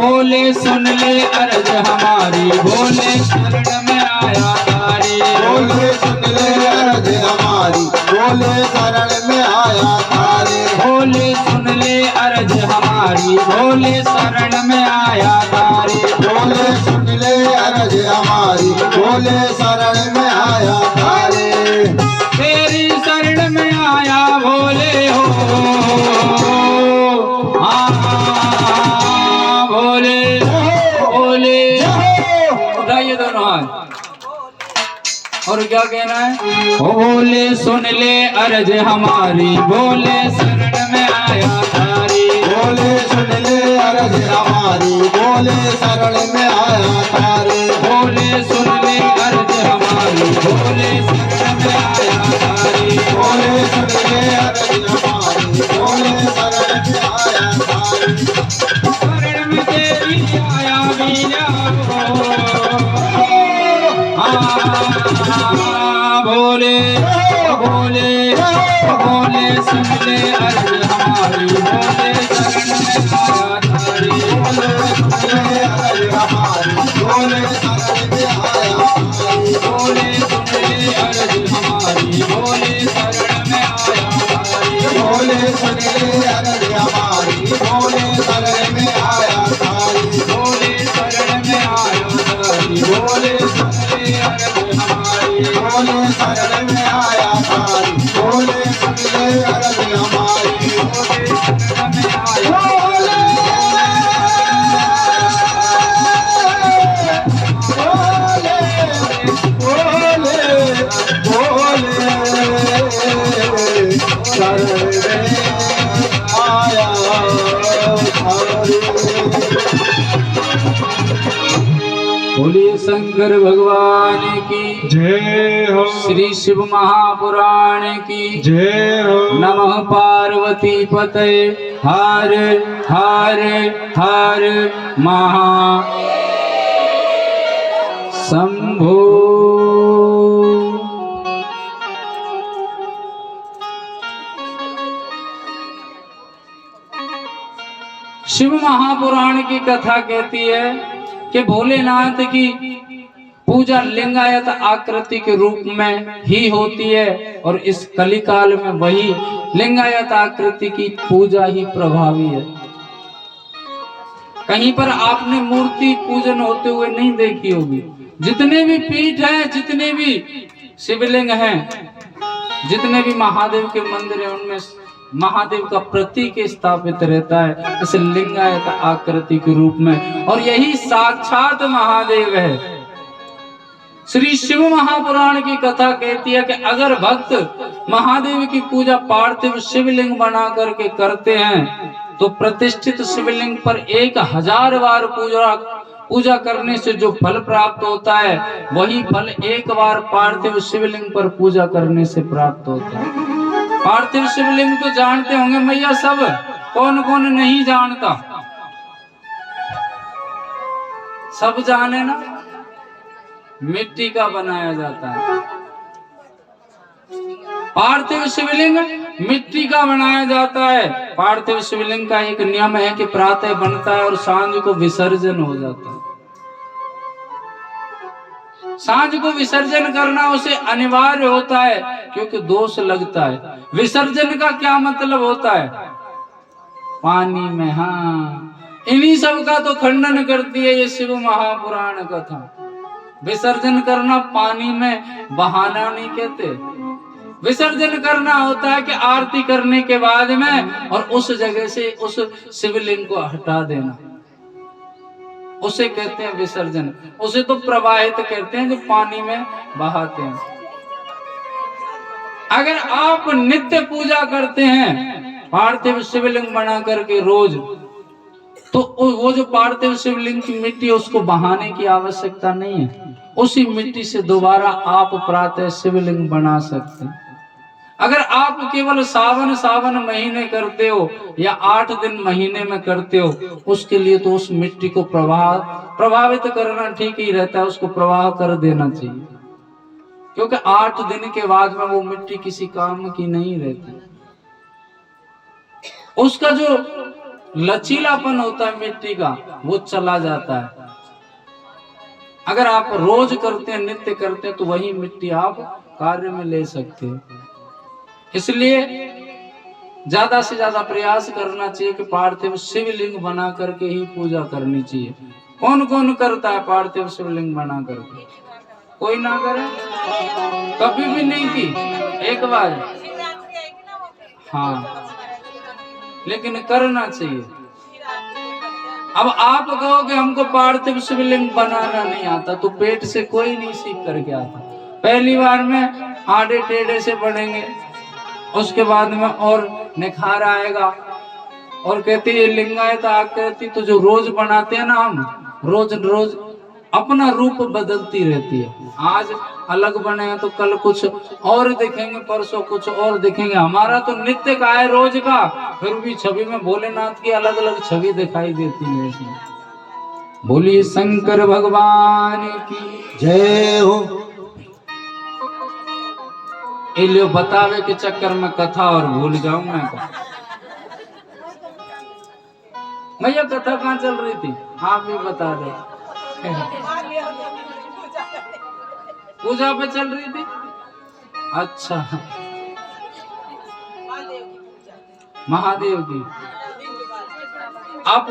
भोले सुन ले अर्ज हमारी। भोले शरण में आया तारे। भोले सुन ले अर्ज हमारी। भोले शरण में आया तारे। भोले सुन ले अर्ज हमारी। भोले शरण में आया तारे। भोले सुन ले अर्ज हमारी। भोले शरण में आया तारे, तेरी शरण में आया भोले हो। हाँ भोले भोले, उठाइए दोनों हाथ। और क्या कहना है? ओ भोले सुन ले अर्ज हमारी, भोले शरण में आया तारी। भोले सुन ले अर्ज हमारी, भोले शरण में आया तारे, भोले सुन ले अर्ज हमारी, भोले शरण में आया तारी। भोले सुन ले अर्ज हमारी, भोले शरण में आया तारे, शरण में तेरी आया वीरा भोले भोले भोले सुन ले अर्ज हमारी, भोले शरण में आया तारी। भोले सुन ले अर्ज हमारी, भोले शरण में आया तारे, भोले सुन ले अर्ज हमारी, भोले शरण में आया तारी। भोले सुन ले अर्ज हमारी, भोले शरण में आया तारे, भोले शरण में आया तारी, भोले सुन ले अर्ज हमारी, भोले शरण में आया तारी। बोलिए शंकर भगवान की जय हो, श्री शिव महापुराण की जय हो, नमः पार्वती पतये हर हर हर महा शंभो। शिव महापुराण की कथा कहती है कि भोलेनाथ की पूजा लिंगायत आकृति के रूप में ही होती है और इस कलिकाल में वही लिंगायत आकृति की पूजा ही प्रभावी है। कहीं पर आपने मूर्ति पूजन होते हुए नहीं देखी होगी। जितने भी पीठ हैं, जितने भी शिवलिंग हैं, जितने भी महादेव के मंदिर हैं, उनमें महादेव का प्रतीक स्थापित रहता है इस लिंगायत आकृति के रूप में, और यही साक्षात महादेव है। श्री शिव महापुराण की कथा कहती है कि अगर भक्त महादेव की पूजा पार्थिव शिवलिंग बना करके करते हैं तो प्रतिष्ठित शिवलिंग पर 1000 बार पूजा करने से जो फल प्राप्त होता है वही फल 1 बार पार्थिव शिवलिंग पर पूजा करने से प्राप्त होता है। पार्थिव शिवलिंग तो जानते होंगे मैया सब, कौन कौन नहीं जानता? सब जाने ना, मिट्टी का बनाया जाता है। पार्थिव शिवलिंग मिट्टी का बनाया जाता है। पार्थिव शिवलिंग का एक नियम है कि प्रातः बनता है और सांझ को विसर्जन हो जाता है। सांझ को विसर्जन करना उसे अनिवार्य होता है क्योंकि दोष लगता है। विसर्जन का क्या मतलब होता है? पानी में। हाँ, इन्हीं सब का तो खंडन करती है ये शिव महापुराण कथा। विसर्जन करना पानी में बहाना नहीं कहते। विसर्जन करना होता है कि आरती करने के बाद में और उस जगह से उस शिवलिंग को हटा देना, उसे कहते हैं विसर्जन। उसे तो प्रवाहित कहते हैं जो पानी में बहाते हैं। अगर आप नित्य पूजा करते हैं पार्थिव शिवलिंग बना करके रोज, तो वो जो पार्थिव शिवलिंग की मिट्टी है उसको बहाने की आवश्यकता नहीं है। उसी मिट्टी से दोबारा आप प्रातः शिवलिंग बना सकते हैं। अगर आप केवल सावन महीने करते हो या 8 दिन महीने में करते हो, उसके लिए तो उस मिट्टी को प्रभावित करना ठीक ही रहता है, उसको प्रवाह कर देना चाहिए, क्योंकि 8 दिन के बाद में वो मिट्टी किसी काम की नहीं रहती। उसका जो लचीलापन होता है मिट्टी का वो चला जाता है। अगर आप रोज करते हैं, नित्य करते हैं, तो वही मिट्टी आप कार्य में ले सकते हैं। इसलिए ज्यादा से ज्यादा प्रयास करना चाहिए कि पार्थिव शिवलिंग बना करके ही पूजा करनी चाहिए। कौन कौन करता है पार्थिव शिवलिंग बना करके? कोई ना करे, कभी भी नहीं की, एक बार। हाँ, लेकिन करना चाहिए। अब आप कहोगे हमको पार्थिव शिवलिंग बनाना नहीं आता, तो पेट से कोई नहीं सीख करके आता। पहली बार में आड़े टेढ़े से बनेंगे, उसके बाद में और निखार आएगा। और कहते ये लिंगायत आकृति तो जो रोज बनाते हैं ना हम, रोज रोज अपना रूप बदलती रहती है। आज अलग बने हैं तो कल कुछ और दिखेंगे, परसों कुछ और दिखेंगे। हमारा तो नित्य का है रोज का, फिर भी छवि में भोलेनाथ की अलग अलग छवि दिखाई देती है इसमें। बोलिए शंकर भगवान की जय हो। इलियो बतावे के चक्कर में कथा और भूल जाऊं मैं। भैया कथा कहाँ चल रही थी, आप भी बता दो। पूजा पे चल रही थी, अच्छा, महादेव की। आप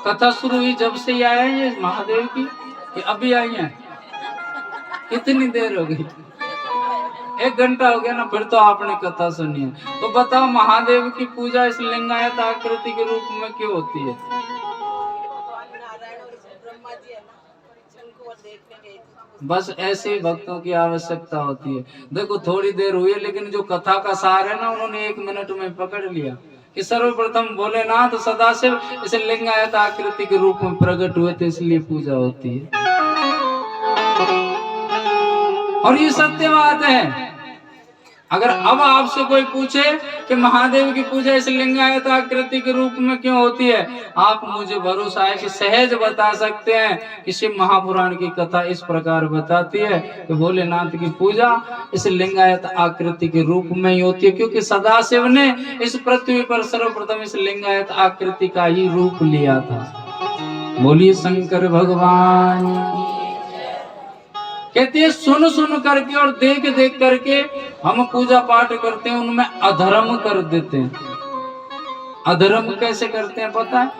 कथा शुरू हुई जब से ही आए हैं ये महादेव की, ये अभी आई हैं? कितनी देर हो गई? 1 घंटा हो गया ना, फिर तो आपने कथा सुनी है। तो बताओ महादेव की पूजा इस लिंगायत आकृति के रूप में क्यों होती है? बस ऐसे ही भक्तों की आवश्यकता होती है। देखो थोड़ी देर हुई है, लेकिन जो कथा का सार है ना, उन्होंने 1 मिनट में पकड़ लिया कि सर्वप्रथम भोलेनाथ सदाशिव इस लिंगायत आकृति के रूप में प्रकट हुए थे, इसलिए पूजा होती है। और ये सत्य बात है। अगर अब आपसे कोई पूछे कि महादेव की पूजा इस लिंगायत आकृति के रूप में क्यों होती है, आप मुझे भरोसा है कि सहज बता सकते हैं कि शिव महापुराण की कथा इस प्रकार बताती है कि भोलेनाथ की पूजा इस लिंगायत आकृति के रूप में ही होती है, क्योंकि सदाशिव ने इस पृथ्वी पर सर्वप्रथम इस लिंगायत आकृति का ही रूप लिया था। बोलिए शंकर भगवान। कहते हैं सुन सुन करके और देख देख करके हम पूजा पाठ करते हैं, उनमें अधर्म कर देते हैं। अधर्म कैसे करते हैं पता है?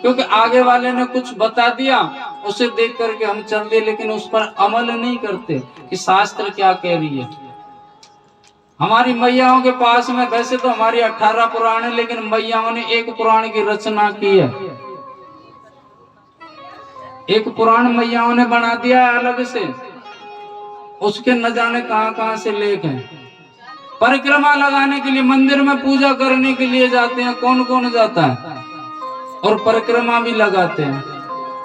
क्योंकि आगे वाले ने कुछ बता दिया, उसे देख करके हम चल दिए, लेकिन उस पर अमल नहीं करते कि शास्त्र क्या कह रही है। हमारी मैयाओं के पास में वैसे तो हमारी 18 पुराण है, लेकिन मैयाओं ने एक पुराण की रचना की है। एक पुराण मैयाओं ने बना दिया है अलग से, उसके न जाने कहां कहां से लेख हैं। परिक्रमा लगाने के लिए मंदिर में पूजा करने के लिए जाते हैं, कौन कौन जाता है? और परिक्रमा भी लगाते हैं।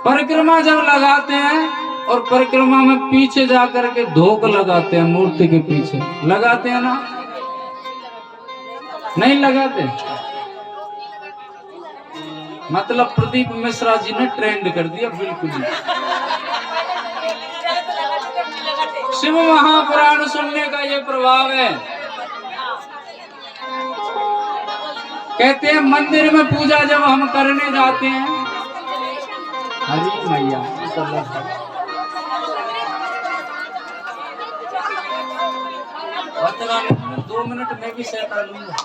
परिक्रमा जब लगाते हैं और परिक्रमा में पीछे जा करके धोक लगाते हैं, मूर्ति के पीछे लगाते हैं ना? नहीं लगाते? मतलब प्रदीप मिश्रा जी ने ट्रेंड कर दिया बिल्कुल ही। शिव महापुराण सुनने का ये प्रभाव है। कहते हैं मंदिर में पूजा जब हम करने जाते हैं, हरी मैया 2 मिनट में भी सेट कर लूंगा।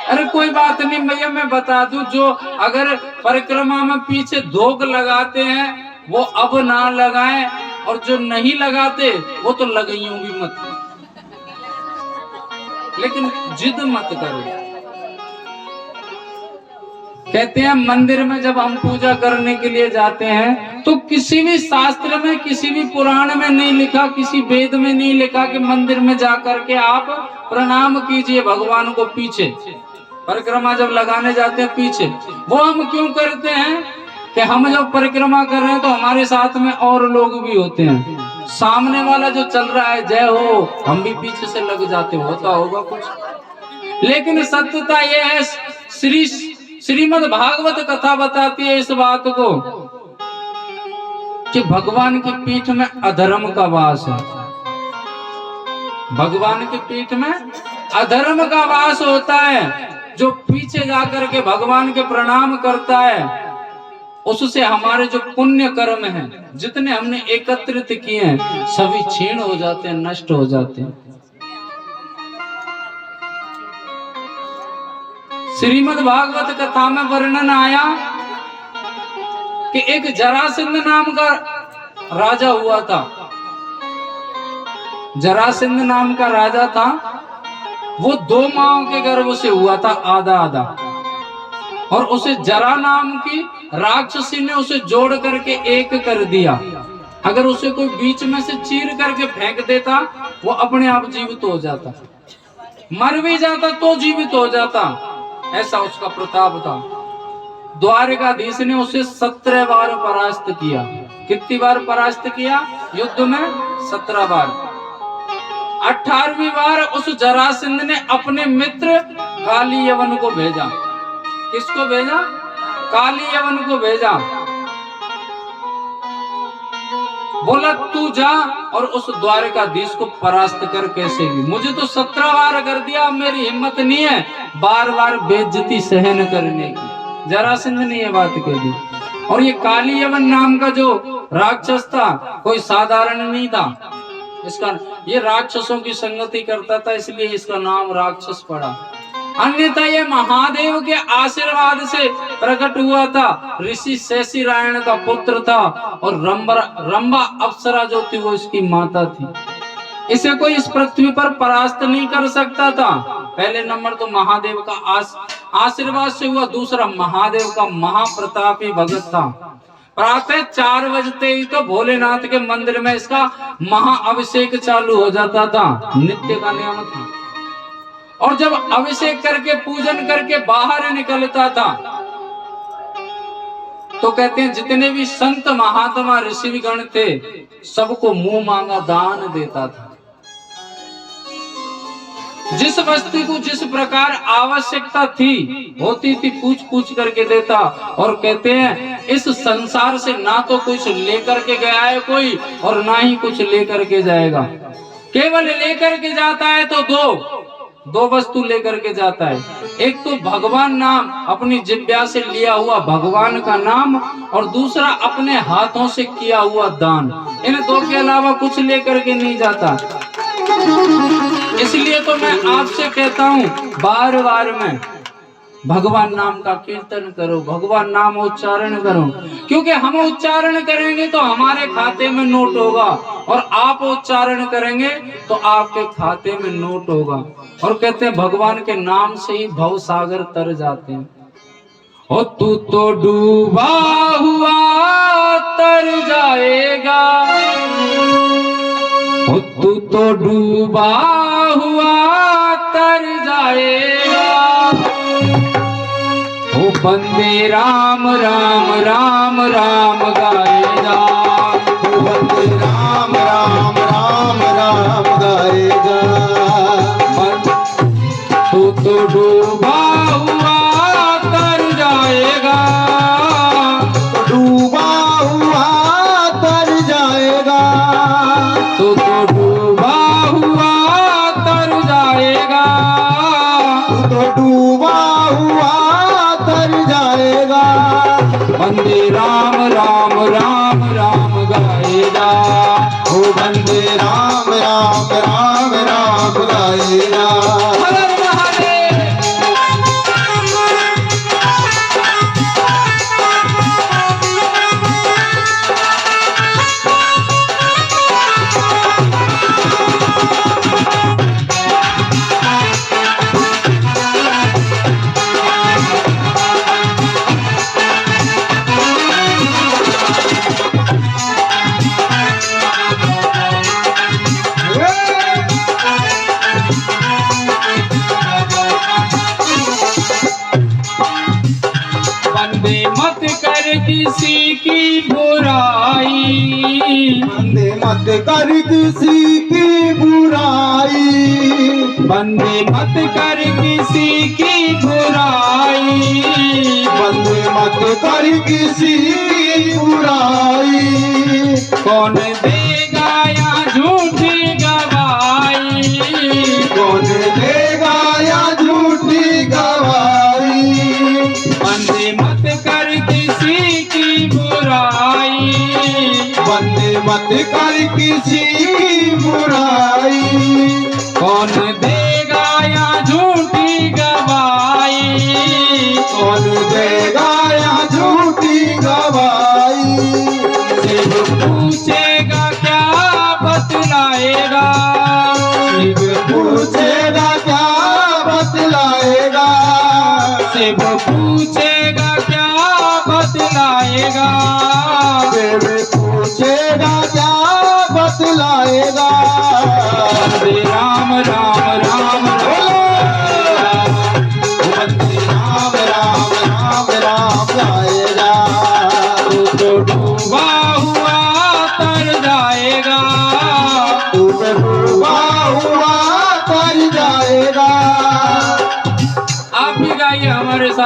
अरे कोई बात नहीं भैया, मैं बता दूं, जो अगर परिक्रमा में पीछे धोक लगाते हैं वो अब ना लगाएं, और जो नहीं लगाते वो तो लगाइयों भी मत, लेकिन जिद मत करो। कहते हैं मंदिर में जब हम पूजा करने के लिए जाते हैं तो किसी भी शास्त्र में, किसी भी पुराण में नहीं लिखा, किसी वेद में नहीं लिखा कि मंदिर में जाकर के आप प्रणाम कीजिए भगवान को पीछे। परिक्रमा जब लगाने जाते हैं पीछे, वो हम क्यों करते हैं कि हम जब परिक्रमा कर रहे हैं तो हमारे साथ में और लोग भी होते हैं, सामने वाला जो चल रहा है जय हो, हम भी पीछे से लग जाते, होता होगा कुछ। लेकिन सत्यता यह है, श्रीमद् भागवत कथा बताती है इस बात को कि भगवान की पीठ में अधर्म का वास है। भगवान की पीठ में अधर्म का वास होता है। जो पीछे जाकर के भगवान के प्रणाम करता है, उससे हमारे जो पुण्य कर्म हैं, जितने हमने एकत्रित किए हैं, सभी क्षीण हो जाते हैं, नष्ट हो जाते हैं। श्रीमद् भागवत कथा में वर्णन आया कि एक जरासंध नाम का राजा हुआ था। जरासंध नाम का राजा था, वो 2 माओं के गर्भ से हुआ था, आधा आधा। और उसे जरा नाम की राक्षसी ने उसे जोड़ करके एक कर दिया। अगर उसे कोई बीच में से चीर करके फेंक देता, वो अपने आप जीवित हो जाता, मर भी जाता तो जीवित हो जाता, ऐसा उसका प्रताप था। द्वारिकाधीश ने उसे 17 बार परास्त किया। कितनी बार परास्त किया युद्ध में? 17 बार। 18वीं बार उस जरासंध ने अपने मित्र काली यवन को भेजा। किसको भेजा? काली यवन को भेजा। बोला तू जा और उस द्वारिकाधीश को परास्त कर कैसे भी। मुझे तो 17 बार कर दिया, मेरी हिम्मत नहीं है बार बार बेइज्जती सहन करने की। जरासंध ने ये बात कह दी। और ये काली यवन नाम का जो राक्षस था, कोई साधारण नहीं था। इसका ये राक्षसों की संगति करता था, इसलिए इसका नाम राक्षस पड़ा। अन्यथा ये महादेव के आशीर्वाद से प्रकट हुआ था। ऋषि शेषी रायण का पुत्र था और रंभा अप्सरा जो थी वो इसकी माता थी। इसे कोई इस पृथ्वी पर परास्त नहीं कर सकता था। पहले नंबर तो महादेव का आशीर्वाद से हुआ, दूसरा महादेव का महाप्रतापी भगत था। प्रातः 4 बजते ही तो भोलेनाथ के मंदिर में इसका महाअभिषेक चालू हो जाता था, नित्य का नियम था। और जब अभिषेक करके पूजन करके बाहर निकलता था तो कहते हैं जितने भी संत महात्मा ऋषिगण थे सबको मुंह मांगा दान देता था। जिस वस्तु को जिस प्रकार आवश्यकता थी होती थी पूछ पूछ करके देता। और कहते हैं इस संसार से ना तो कुछ लेकर के गया है कोई और ना ही कुछ लेकर के जाएगा। केवल लेकर के जाता है तो दो वस्तु लेकर के जाता है। एक तो भगवान नाम, अपनी जिह्वा से लिया हुआ भगवान का नाम, और दूसरा अपने हाथों से किया हुआ दान। इन 2 के अलावा कुछ लेकर के नहीं जाता। इसलिए तो मैं आपसे कहता हूँ बार बार मैं भगवान नाम का कीर्तन करो, भगवान नाम उच्चारण करो, क्योंकि हम उच्चारण करेंगे तो हमारे खाते में नोट होगा और आप उच्चारण करेंगे तो आपके खाते में नोट होगा। और कहते हैं भगवान के नाम से ही भव सागर तर जाते हैं। ओ तू तो डूबा हुआ तर जाएगा, ओ तू तो डूबा हुआ तर जाएगा। ओ बंदे राम राम राम राम गाएगा, ओ बंदे राम राम राम राम गाएगा। तू तो डूबा हुआ तर जाएगा, डूबा हुआ तर जाएगा, तू तो डूबा हुआ तर जाएगा, तू तो डूबा हुआ तर जाएगा। बंदे राम राम राम राम गाएगा, ओ बंदे राम राम राम राम गाएगा। हर हर महादेव। बंदे मत कर किसी की बुराई, बंदे मत कर किसी की बुराई, बंदे मत कर किसी की बुराई, बंदे मत कर किसी की बुराई। कौन देगा या झूठी गवाही, कौन देगा या झूठी गवाही। बंदे मत कर किसी की बुराई, बंदे मत कर किसी की बुराई। कौन देगा या झूठी गवाही,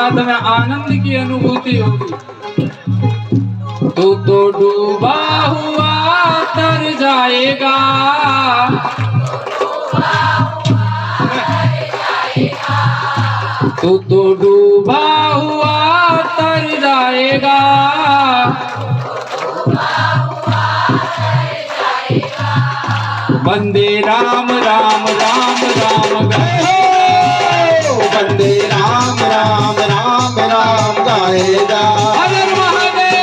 बाद में आनंद की अनुभूति होगी। तू तो डूबा हुआ तर जाएगा, तू तो डूबा हुआ तर जाएगा, वंदे राम राम राम राम गाए, वंदे राम राम राम राम गाएगा। हर महादेव।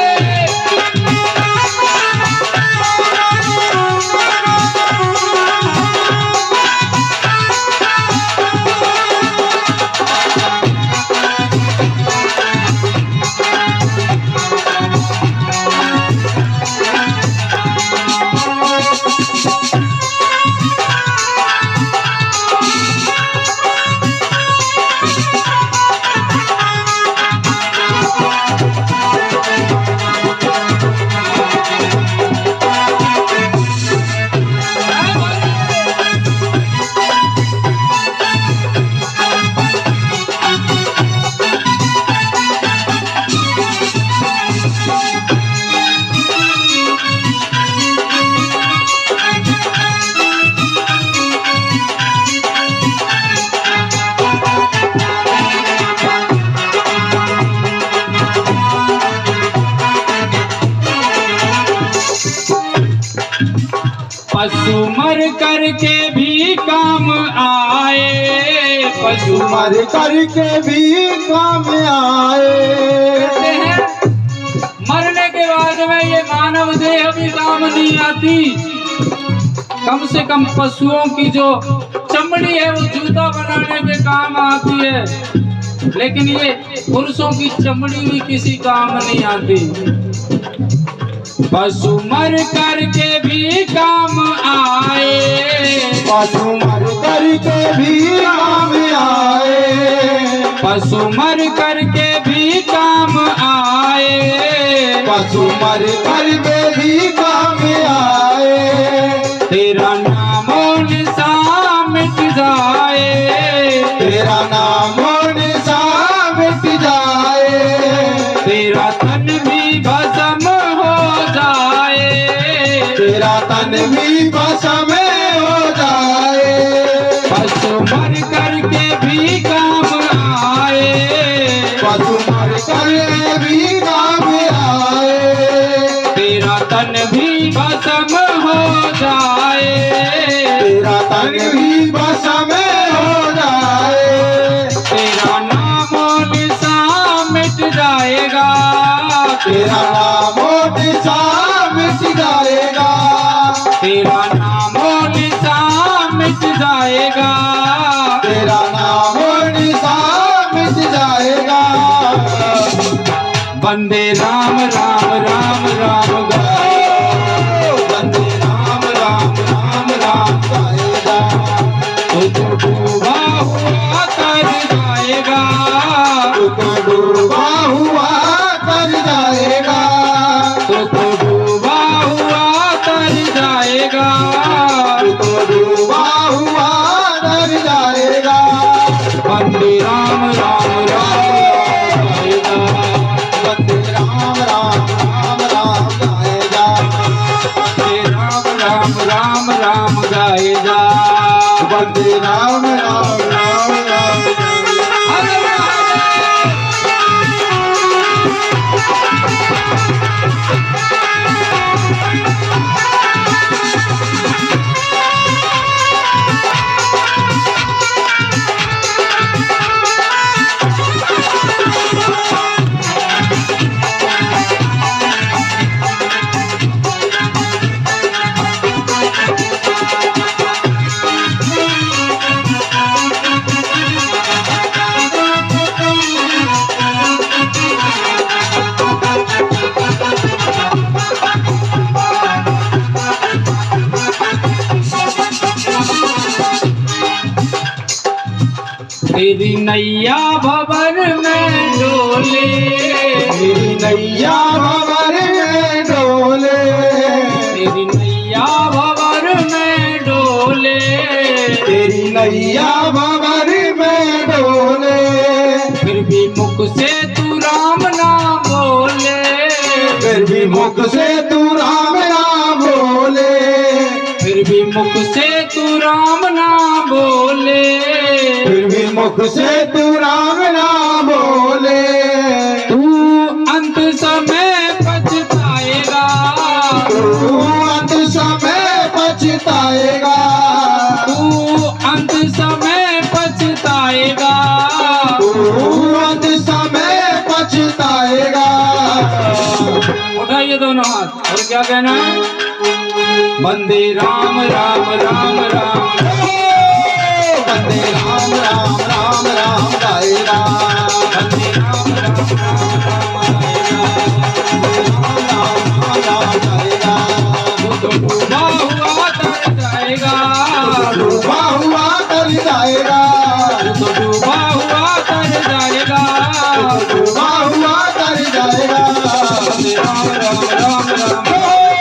पशु मर करके भी काम आए, पशु मर करके भी काम आए। कहते हैं मरने के बाद में ये मानव देह भी काम नहीं आती। कम से कम पशुओं की जो चमड़ी है वो जूता बनाने के काम आती है, लेकिन ये पुरुषों की चमड़ी भी किसी काम नहीं आती। पशु मर करके भी काम आए, पशु मर करके भी काम आए, पशु मर करके भी काम आए, पशु मर करके भी काम आए। तेरा नामो निशान मिट जाए, तेरा नामो निशान मिट जाए, तेरा तन भी भस्म हो जाए, तेरा तन भी भस्म हो जाए। पशु मर करके भी काम आए, पशु मर करके भी काम आए, तेरा तन भी भस्म हो जाए, तेरा तन भी भस्म हो जाए। तेरा नामो निशान मिट जाएगा, तेरा नामो निशान मिट जाएगा, तेरा नामो निशान मिट जाएगा, तेरा नामो निशान मिट जाएगा। वंदे राम राम राम राम गाए, वंदे राम राम राम राम गाएगा। तू तो डूबा हुआ तर जाएगा, तू तो डूबा हुआ तर जाएगा, तू तो डूबा हुआ तर जाएगा, तू तो डूबा हुआ तर जाएगा। वंदे राम राम राम गाएगा, वंदे राम राम राम राम गाएगा, वंदे राम राम राम राम गाएगा। वंदे राम राम राम राम गाएगा। हर महादेव। तेरी नैया भंवर में डोले, मेरी नैया भंवर में डोले, तेरी नैया भंवर में डोले, तेरी नैया भंवर में डोले। फिर भी मुख से भी मुख से तू राम नाम बोले, फिर भी मुख से तू राम ना बोले, फिर भी मुख से तू राम नाम बोले, तू अंत समय पछताएगा, तू अंत समय पछताएगा, तू अंत समय पछताएगा, तू अंत समय पछताएगा। उठाइए दोनों हाथ और क्या कहना है? वंदे राम राम राम राम, वंदे राम राम राम राम गाएगा, वंदे राम राम राम राम गाएगा। वो तो डूबा हुआ तर जाएगा, डूबा हुआ तर जाएगा, वो तो डूबा हुआ तर जाएगा, डूबा हुआ तर जाएगा। वंदे राम राम राम राम,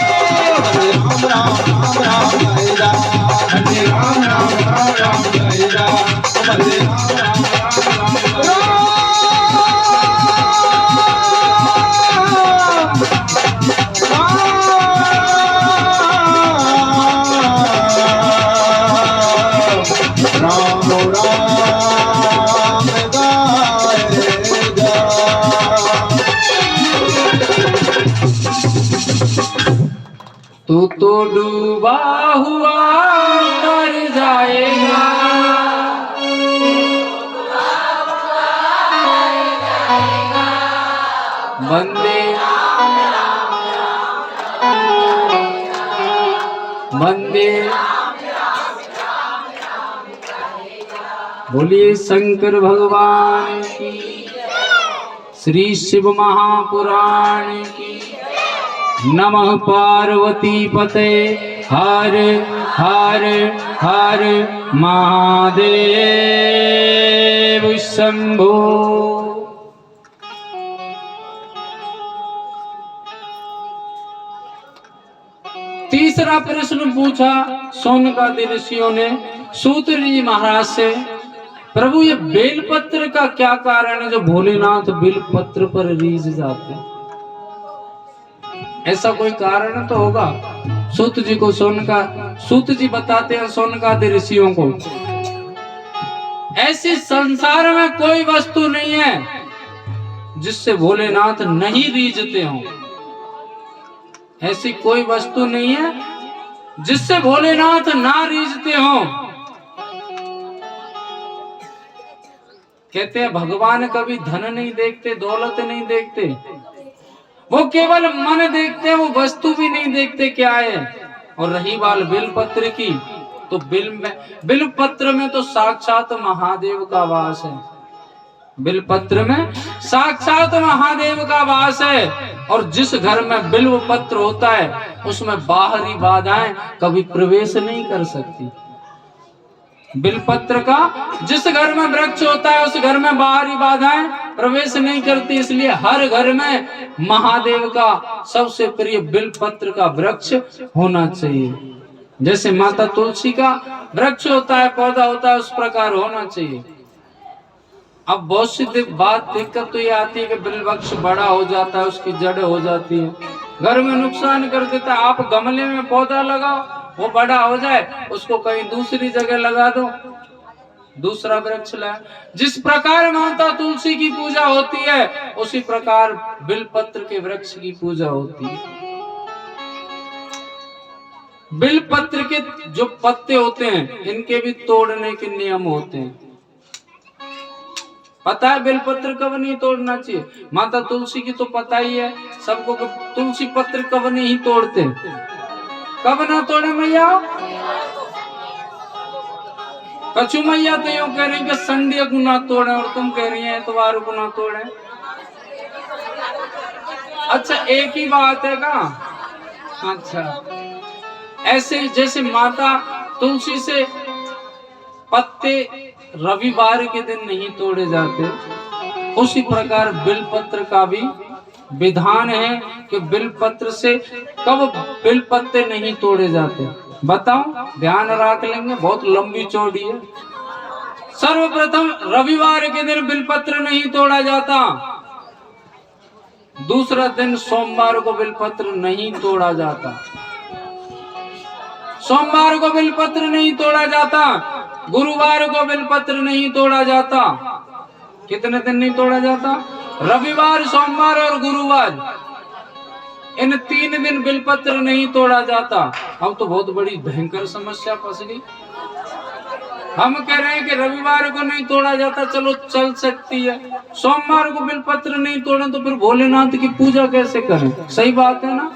राम राम राम गाएगा, वंदे राम राम राम राम गाएगा, वंदे राम राम राम राम गाएगा। राम राम गाएगा। तू तो डूबा हुआ तर जाएगा, वंदे वंदे, बोलिए शंकर भगवान की, श्री शिव महापुराण की। नमः पार्वती पते, हर हर हर महादेव शंभो। तीसरा प्रश्न पूछा सोनकादि ऋषियों ने सूत जी महाराज से, प्रभु ये बेलपत्र का क्या कारण है जो भोलेनाथ बेलपत्र पर रीझ जाते हैं? ऐसा कोई कारण तो होगा। सूत जी को सूत जी बताते हैं सोनकादि ऋषियों को, ऐसी संसार में कोई वस्तु नहीं है जिससे भोलेनाथ नहीं रीझते हों। ऐसी कोई वस्तु नहीं है जिससे भोलेनाथ ना रीझते हों। कहते हैं भगवान कभी धन नहीं देखते, दौलत नहीं देखते, वो केवल मन देखते हैं, वो वस्तु भी नहीं देखते क्या है। और रही बात बिलपत्र की, तो बिलपत्र में तो साक्षात महादेव का वास है। बिलपत्र में साक्षात महादेव का वास है। और जिस घर में बिल्व पत्र होता है उसमें बाहरी बाधाएं कभी प्रवेश नहीं कर सकती। बिलपत्र का जिस घर में वृक्ष होता है उस घर में बाहरी बाधाएं प्रवेश नहीं करती। इसलिए हर घर में महादेव का सबसे प्रिय बिलपत्र का वृक्ष होना चाहिए। जैसे माता तुलसी का वृक्ष होता है, पौधा होता है, उस प्रकार होना चाहिए। अब बहुत सी दिक्कत तो ये आती है कि बिल वृक्ष बड़ा हो जाता है, उसकी जड़ हो जाती है, घर में नुकसान कर देता है। आप गमले में पौधा लगाओ, वो बड़ा हो जाए, उसको कहीं दूसरी जगह लगा दो, दूसरा वृक्ष लाए। जिस प्रकार माता तुलसी की पूजा होती है उसी प्रकार बिलपत्र के वृक्ष की पूजा होती है। बिलपत्र के जो पत्ते होते हैं इनके भी तोड़ने के नियम होते हैं। पता है बेलपत्र कब नहीं तोड़ना चाहिए? माता तुलसी की तो पता ही है सबको, तुलसी पत्र कब नहीं तोड़ते। कब ना तोड़े मैया? कछु मैया तो यूं कह रही कि संडे को ना तोड़े, और तुम कह रही है इतवार को ना तोड़े। अच्छा एक ही बात है का? अच्छा ऐसे जैसे माता तुलसी से पत्ते रविवार के दिन नहीं तोड़े जाते, उसी प्रकार बिलपत्र का भी विधान है कि बिलपत्र से कब बिलपत्ते नहीं तोड़े जाते। बताओ, ध्यान रख लेंगे, बहुत लंबी चौड़ी है। सर्वप्रथम रविवार के दिन बिलपत्र नहीं तोड़ा जाता। दूसरा दिन सोमवार को बिलपत्र नहीं तोड़ा जाता। सोमवार को बिलपत्र नहीं तोड़ा जाता, गुरुवार को बिलपत्र नहीं तोड़ा जाता। कितने दिन नहीं तोड़ा जाता? रविवार, सोमवार और गुरुवार, इन 3 दिन बिलपत्र नहीं तोड़ा जाता। अब तो बहुत बड़ी भयंकर समस्या फंस गई। हम कह रहे हैं कि रविवार को नहीं तोड़ा जाता, चलो चल सकती है। सोमवार को बिलपत्र नहीं तोड़े तो फिर भोलेनाथ की पूजा कैसे करें? सही बात है ना?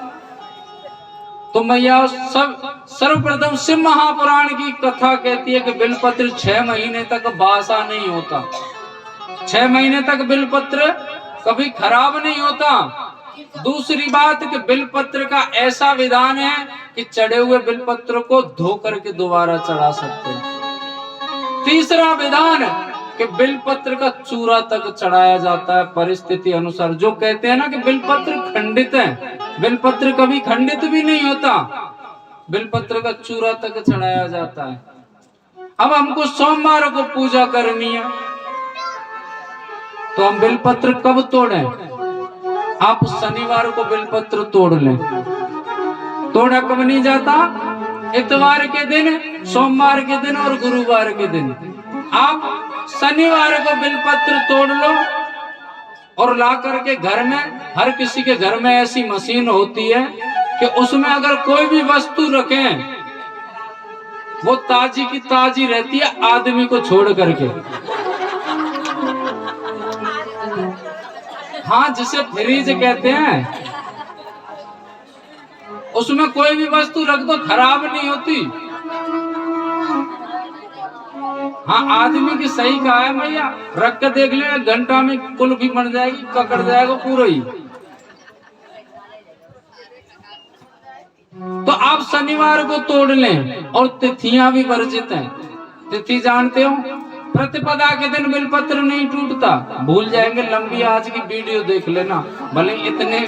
तो मैया सर्वप्रथम शिव महापुराण की कथा कहती है कि बिलपत्र 6 महीने तक बासा नहीं होता। 6 महीने तक बिलपत्र कभी खराब नहीं होता। दूसरी बात कि बिलपत्र का ऐसा विधान है कि चढ़े हुए बिलपत्र को धो करके दोबारा चढ़ा सकते हैं। तीसरा विधान कि बिलपत्र का चूरा तक चढ़ाया जाता है परिस्थिति अनुसार। जो कहते हैं ना कि बिलपत्र खंडित है, बिलपत्र कभी खंडित भी नहीं होता, बिलपत्र का चूरा तक चढ़ाया जाता है। अब हमको सोमवार को पूजा करनी है तो हम बिलपत्र कब तोड़ें? आप शनिवार को बिलपत्र तोड़ लें। तोड़ा कब नहीं जाता? इतवार के दिन, सोमवार के दिन और गुरुवार के दिन। आप शनिवार को बिलपत्र तोड़ लो और ला करके घर में, हर किसी के घर में ऐसी मशीन होती है कि उसमें अगर कोई भी वस्तु रखें वो ताजी की ताजी रहती है, आदमी को छोड़ करके। हाँ, जिसे फ्रीज कहते हैं, उसमें कोई भी वस्तु रख दो खराब नहीं होती। हाँ, आदमी की सही कहा है भैया, रख के देख ले, घंटा में कुल भी बन जाएगी, ककड़ जाएगा पूरा ही। तो आप शनिवार को तोड़ लें। और तिथियां भी वर्जित हैं। तिथि जानते हो? प्रतिपदा के दिन बिलपत्र नहीं टूटता। भूल जाएंगे, लंबी आज की वीडियो देख लेना, भले इतने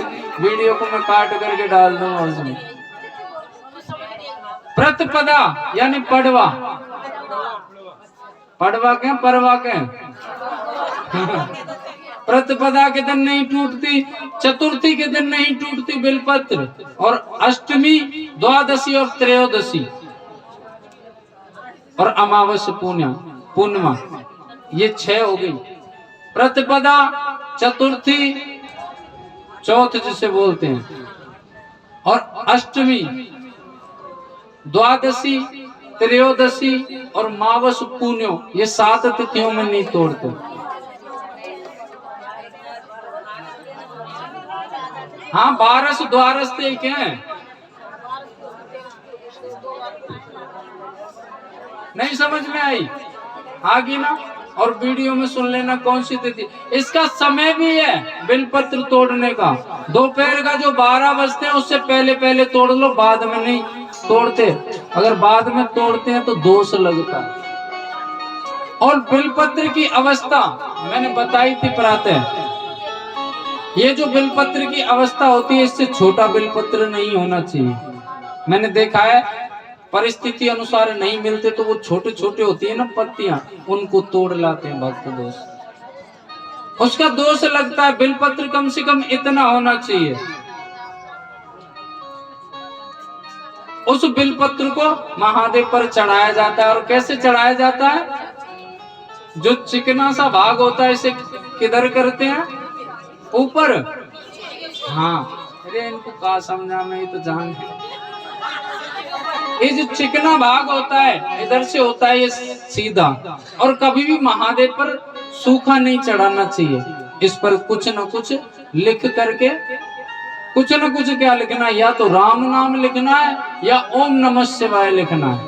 वीडियो को मैं काट करके डाल दूंगा उसमें। प्रतिपदा यानी पड़वा, पड़वा के परवा के प्रतिपदा के दिन नहीं टूटती, चतुर्थी के दिन नहीं टूटती बिलपत्र, और अष्टमी, द्वादशी और त्रयोदशी और अमावस्या पूर्णिमा, ये 6 हो गई। प्रतिपदा, चतुर्थी, चौथ जिसे बोलते हैं, और अष्टमी, द्वादशी, त्रयोदशी और मावस पुण्यो, ये 7 तिथियों में नहीं तोड़ते। हाँ, 12 द्वारस एक है। नहीं समझ में आई? आगे ना, और वीडियो में सुन लेना कौन सी तिथि। इसका समय भी है बिलपत्र तोड़ने का। दोपहर का जो 12 बजते हैं उससे पहले पहले तोड़ लो, बाद में नहीं तोड़ते। अगर बाद में तोड़ते हैं तो दोष लगता है। और बिलपत्र की अवस्था मैंने बताई थी प्रातः। ये जो बिलपत्र की अवस्था होती है, इससे छोटा बिलपत्र नहीं होना चाहिए। मैंने देखा है परिस्थिति अनुसार नहीं मिलते तो वो छोटे छोटे होती है ना पत्तियां, उनको तोड़ लाते हैं भक्त दोस्त। उसका दोष लगता है। बिलपत्र कम से कम इतना होना चाहिए। उस बिलपत्र को महादेव पर चढ़ाया जाता है। और कैसे चढ़ाया जाता है? जो चिकना सा भाग होता है इसे किधर करते हैं? ऊपर। हाँ, अरे इनको कहा समझा, मैं तो जान है। ये जो चिकना भाग होता है इधर से होता है ये सीधा, और कभी भी महादेव पर सूखा नहीं चढ़ाना चाहिए। इस पर कुछ न कुछ लिख करके, कुछ न कुछ क्या लिखना है? या तो राम नाम लिखना है या ओम नमः शिवाय लिखना है।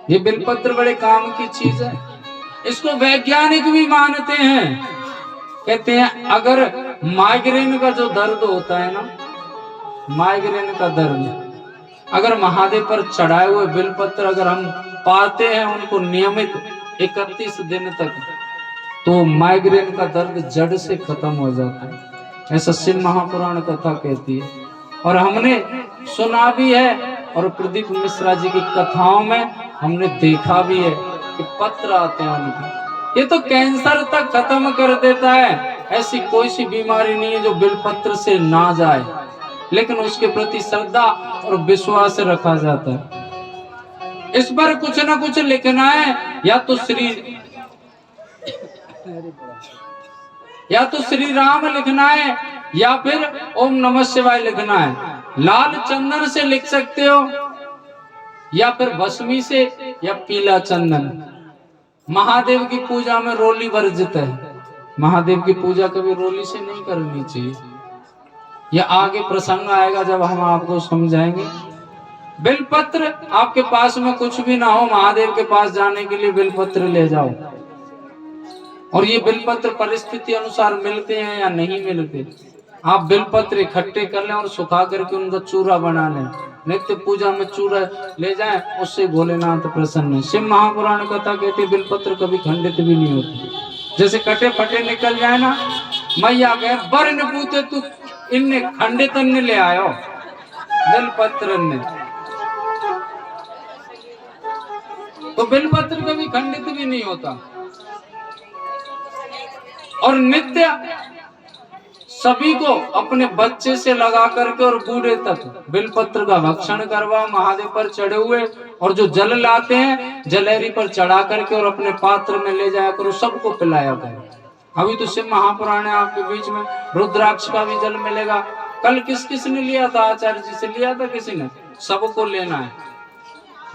ये बिलपत्र बड़े काम की चीज है। इसको वैज्ञानिक भी मानते हैं। कहते हैं अगर माइग्रेन का जो दर्द होता है ना, माइग्रेन का दर्द, अगर महादेव पर चढ़ाए हुए बिलपत्र अगर हम पाते हैं उनको नियमित 31 दिन तक, तो माइग्रेन का दर्द जड़ से खत्म हो जाता है। ऐसा शिव महापुराण कथा कहती है। और हमने सुना भी है, और प्रदीप मिश्रा जी की कथाओं में हमने देखा भी है कि पत्र आते हैं उनके। ये तो कैंसर तक खत्म कर देता है। ऐसी कोई सी बीमारी नहीं है जो बिलपत्र से ना जाए, लेकिन उसके प्रति श्रद्धा और विश्वास रखा जाता है। इस पर कुछ ना कुछ लिखना है, या तो श्री राम लिखना है, या फिर ओम नमः शिवाय लिखना है। लाल चंदन से लिख सकते हो, या फिर भस्मी से, या पीला चंदन। महादेव की पूजा में रोली वर्जित है। महादेव की पूजा कभी रोली से नहीं करनी चाहिए। यह आगे प्रसंग आएगा जब हम आपको समझाएंगे। बिलपत्र आपके पास में कुछ भी ना हो, महादेव के पास जाने के लिए बिलपत्र ले जाओ। और ये बिलपत्र परिस्थिति अनुसार मिलते हैं या नहीं मिलते, आप बिलपत्र इकट्ठे कर लें और सुखा करके उनका चूरा बना लें। नित्य पूजा में चूरा ले जाएं, उससे भोलेनाथ प्रसन्न है। शिव महापुराण कथा कहती बिलपत्र कभी खंडित भी नहीं होती। जैसे कटे फटे निकल जाए ना, मैया कहे बर न पूते तू इनने खंडित ने ले आयो बिलपत्र ने। तो बिलपत्र कभी खंडित भी नहीं होता। और नित्य सभी को अपने बच्चे से लगा करके और बूढ़े तक बिलपत्र का भक्षण करवा, महादेव पर चढ़े हुए, और जो जल लाते हैं जलेरी पर चढ़ा करके और अपने पात्र में ले जाया करो, सबको पिलाया करो। अभी तो शिव महापुराण है आपके बीच में, रुद्राक्ष का भी जल मिलेगा। कल किस किस ने लिया था? आचार्य जी से लिया था किसी ने? सबको लेना है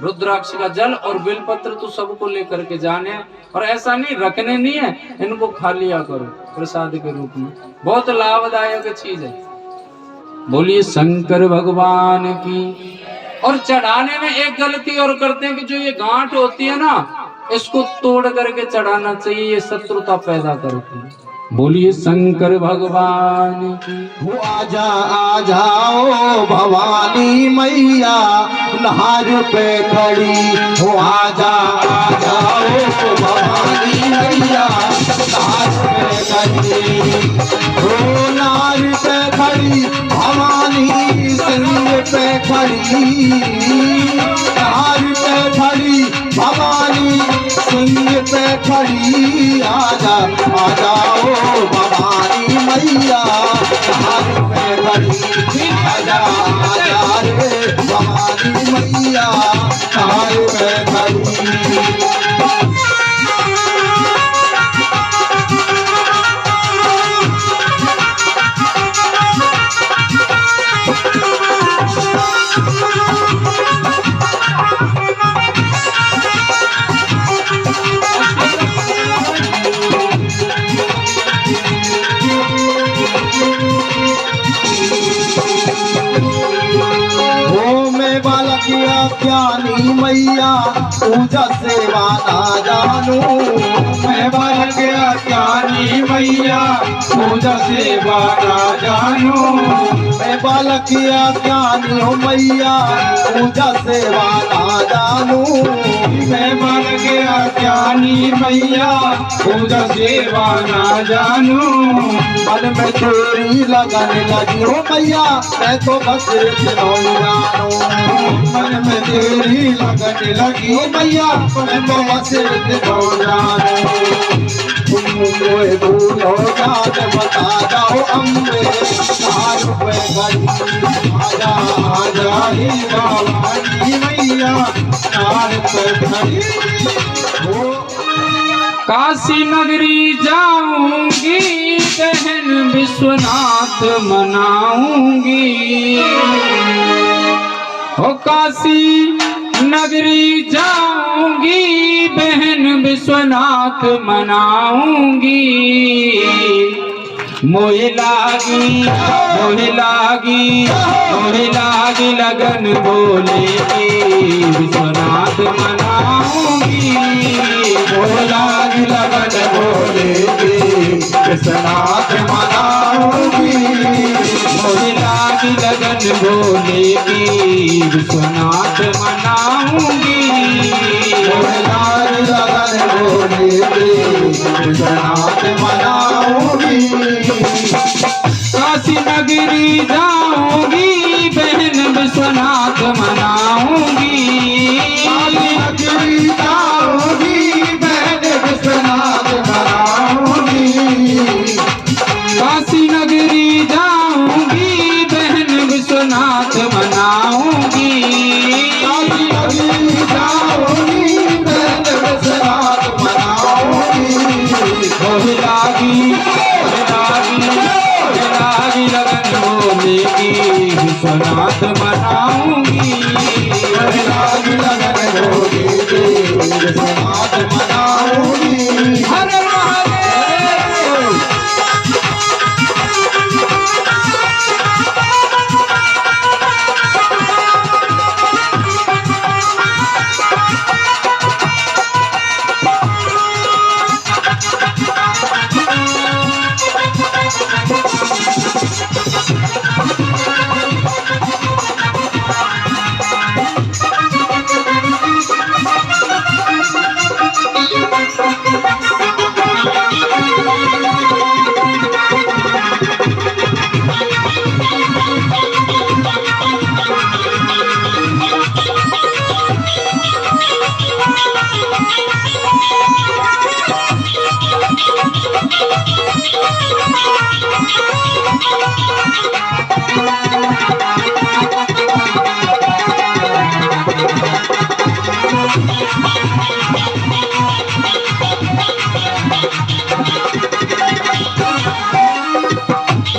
रुद्राक्ष का जल और बिलपत्र, तो सबको लेकर के जाने। और ऐसा नहीं रखने नहीं है, इनको खा लिया करो प्रसाद के रूप में, बहुत लाभदायक चीज है। बोलिए शंकर भगवान की। और चढ़ाने में एक गलती और करते हैं कि जो ये गांठ होती है ना, इसको तोड़ करके चढ़ाना चाहिए, ये शत्रुता पैदा करती है। बोलिए शंकर भगवान की। हो आजा आ जाओ भवानी मैया नहार पे खड़ी। हो आजा आ जाओ भवानी मैया नहार पे खड़ी। हो नार पे खड़ी भवानी सिंह पे खड़ी। नहार पे खड़ी भवानी सिंह पे खड़ी। आजा आ जाओ भवानी मैया नहार पे खड़ी। आजा आजा रे भवानी मैया नहार पे खड़ी। ज्ञानी मैया पूजा सेवा ना जानू। मैं बालक ज्ञानी मैया पूजा सेवा ना जानू। मैं बालक ज्ञानी हो मैया पूजा सेवा ना जानू। मैं बालक ज्ञानी मैया पूजा सेवा ना जानू। मन में तेरी लगन लगी हो मैया मैं तो बस जानू। मन में तेरी लगन लगी हो मैया मैं तो बस जानू। तुम कोई भूल हो जात बता जाओ अम्बे नहार पे खड़ी। आजा आजा ही भवानी मैया नहार पे खड़ी। काशी नगरी जाऊंगी बहन विश्वनाथ मनाऊंगी। ओ काशी नगरी जाऊंगी बहन विश्वनाथ मनाऊंगी। मोहे लागी लगन बोले विश्वनाथ मनाऊंगी। मोहे लागी लगन बोले विश्वनाथ मनाऊंगी। मोहे लागी लगन बोले विश्वनाथ मनाऊंगी। मोहे लागी लगन बोले विश्वनाथ मनाऊंगी। काशी नगरी जाऊंगी बहन विश्वनाथ मनाऊंगी। काशी नगरी जाऊंगी बहन विश्वनाथ मनाऊंगी। विश्वनाथ मनाऊंगी। लाज लगन होगी विश्वनाथ मनाऊंगी। हर महादेव।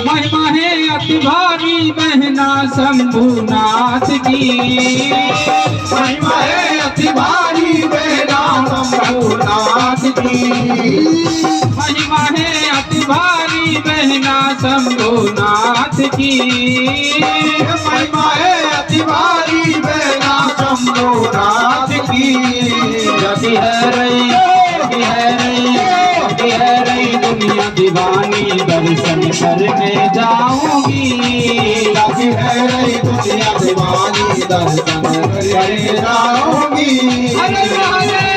महिमा है अति भारी बहना शंभुनाथ की। महिमा है अति भारी बहना शंभुनाथ की। महिमा है अति भारी बहना शंभुनाथ की। महिमा है अति भारी बहना शंभुनाथ की। यदि है रही दुनिया दीवानी दर्शन करने जाऊंगी। यदि है रही दुनिया दीवानी दर्शन करने जाऊंगी। हरे हरे।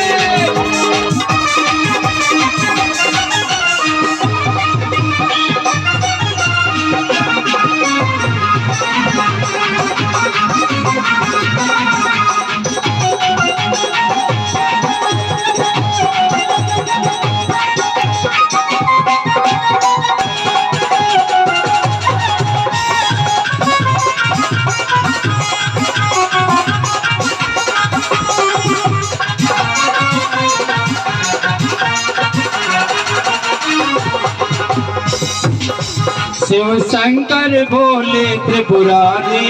शिव शंकर भोले त्रिपुरारी।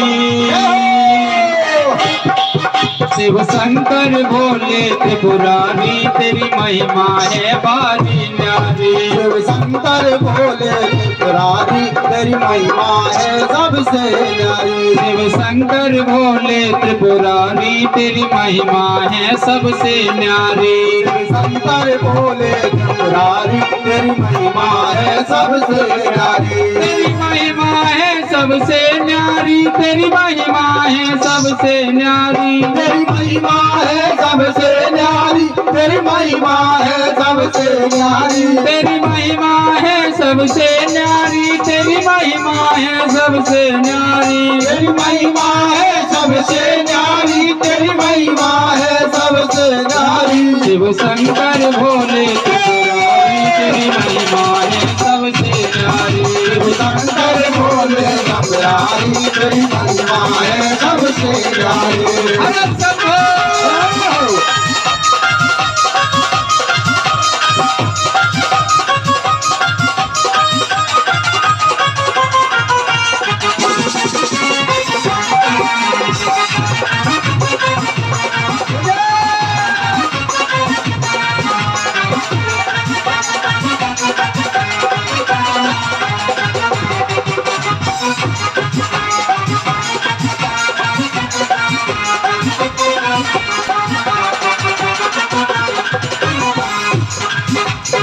शिव शंकर भोले त्रिपुरारी तेरी महिमा है बारी न्यारी। शिव शंकर भोले त्रिपुरारी तेरी महिमा है सबसे न्यारी। शिव शंकर भोले त्रिपुरारी तेरी महिमा है सबसे न्यारी। शिव शंकर भोले त्रिपुरारी तेरी महिमा है सबसे न्यारी। तेरी महिमा है सबसे न्यारी। तेरी महिमा है सबसे न्यारी। तेरी महिमा है सबसे न्यारी। तेरी महिमा है सबसे न्यारी। तेरी महिमा है सबसे न्यारी। तेरी महिमा है सबसे न्यारी। तेरी महिमा है सबसे न्यारी। तेरी महिमा है सबसे न्यारी। शिव शंकर भोले त्रिपुरारी तेरी महिमा है सबसे न्यारी। शिव शंकर भोले त्रिपुरारी तेरी महिमा है सबसे न्यारी। हर शंभो।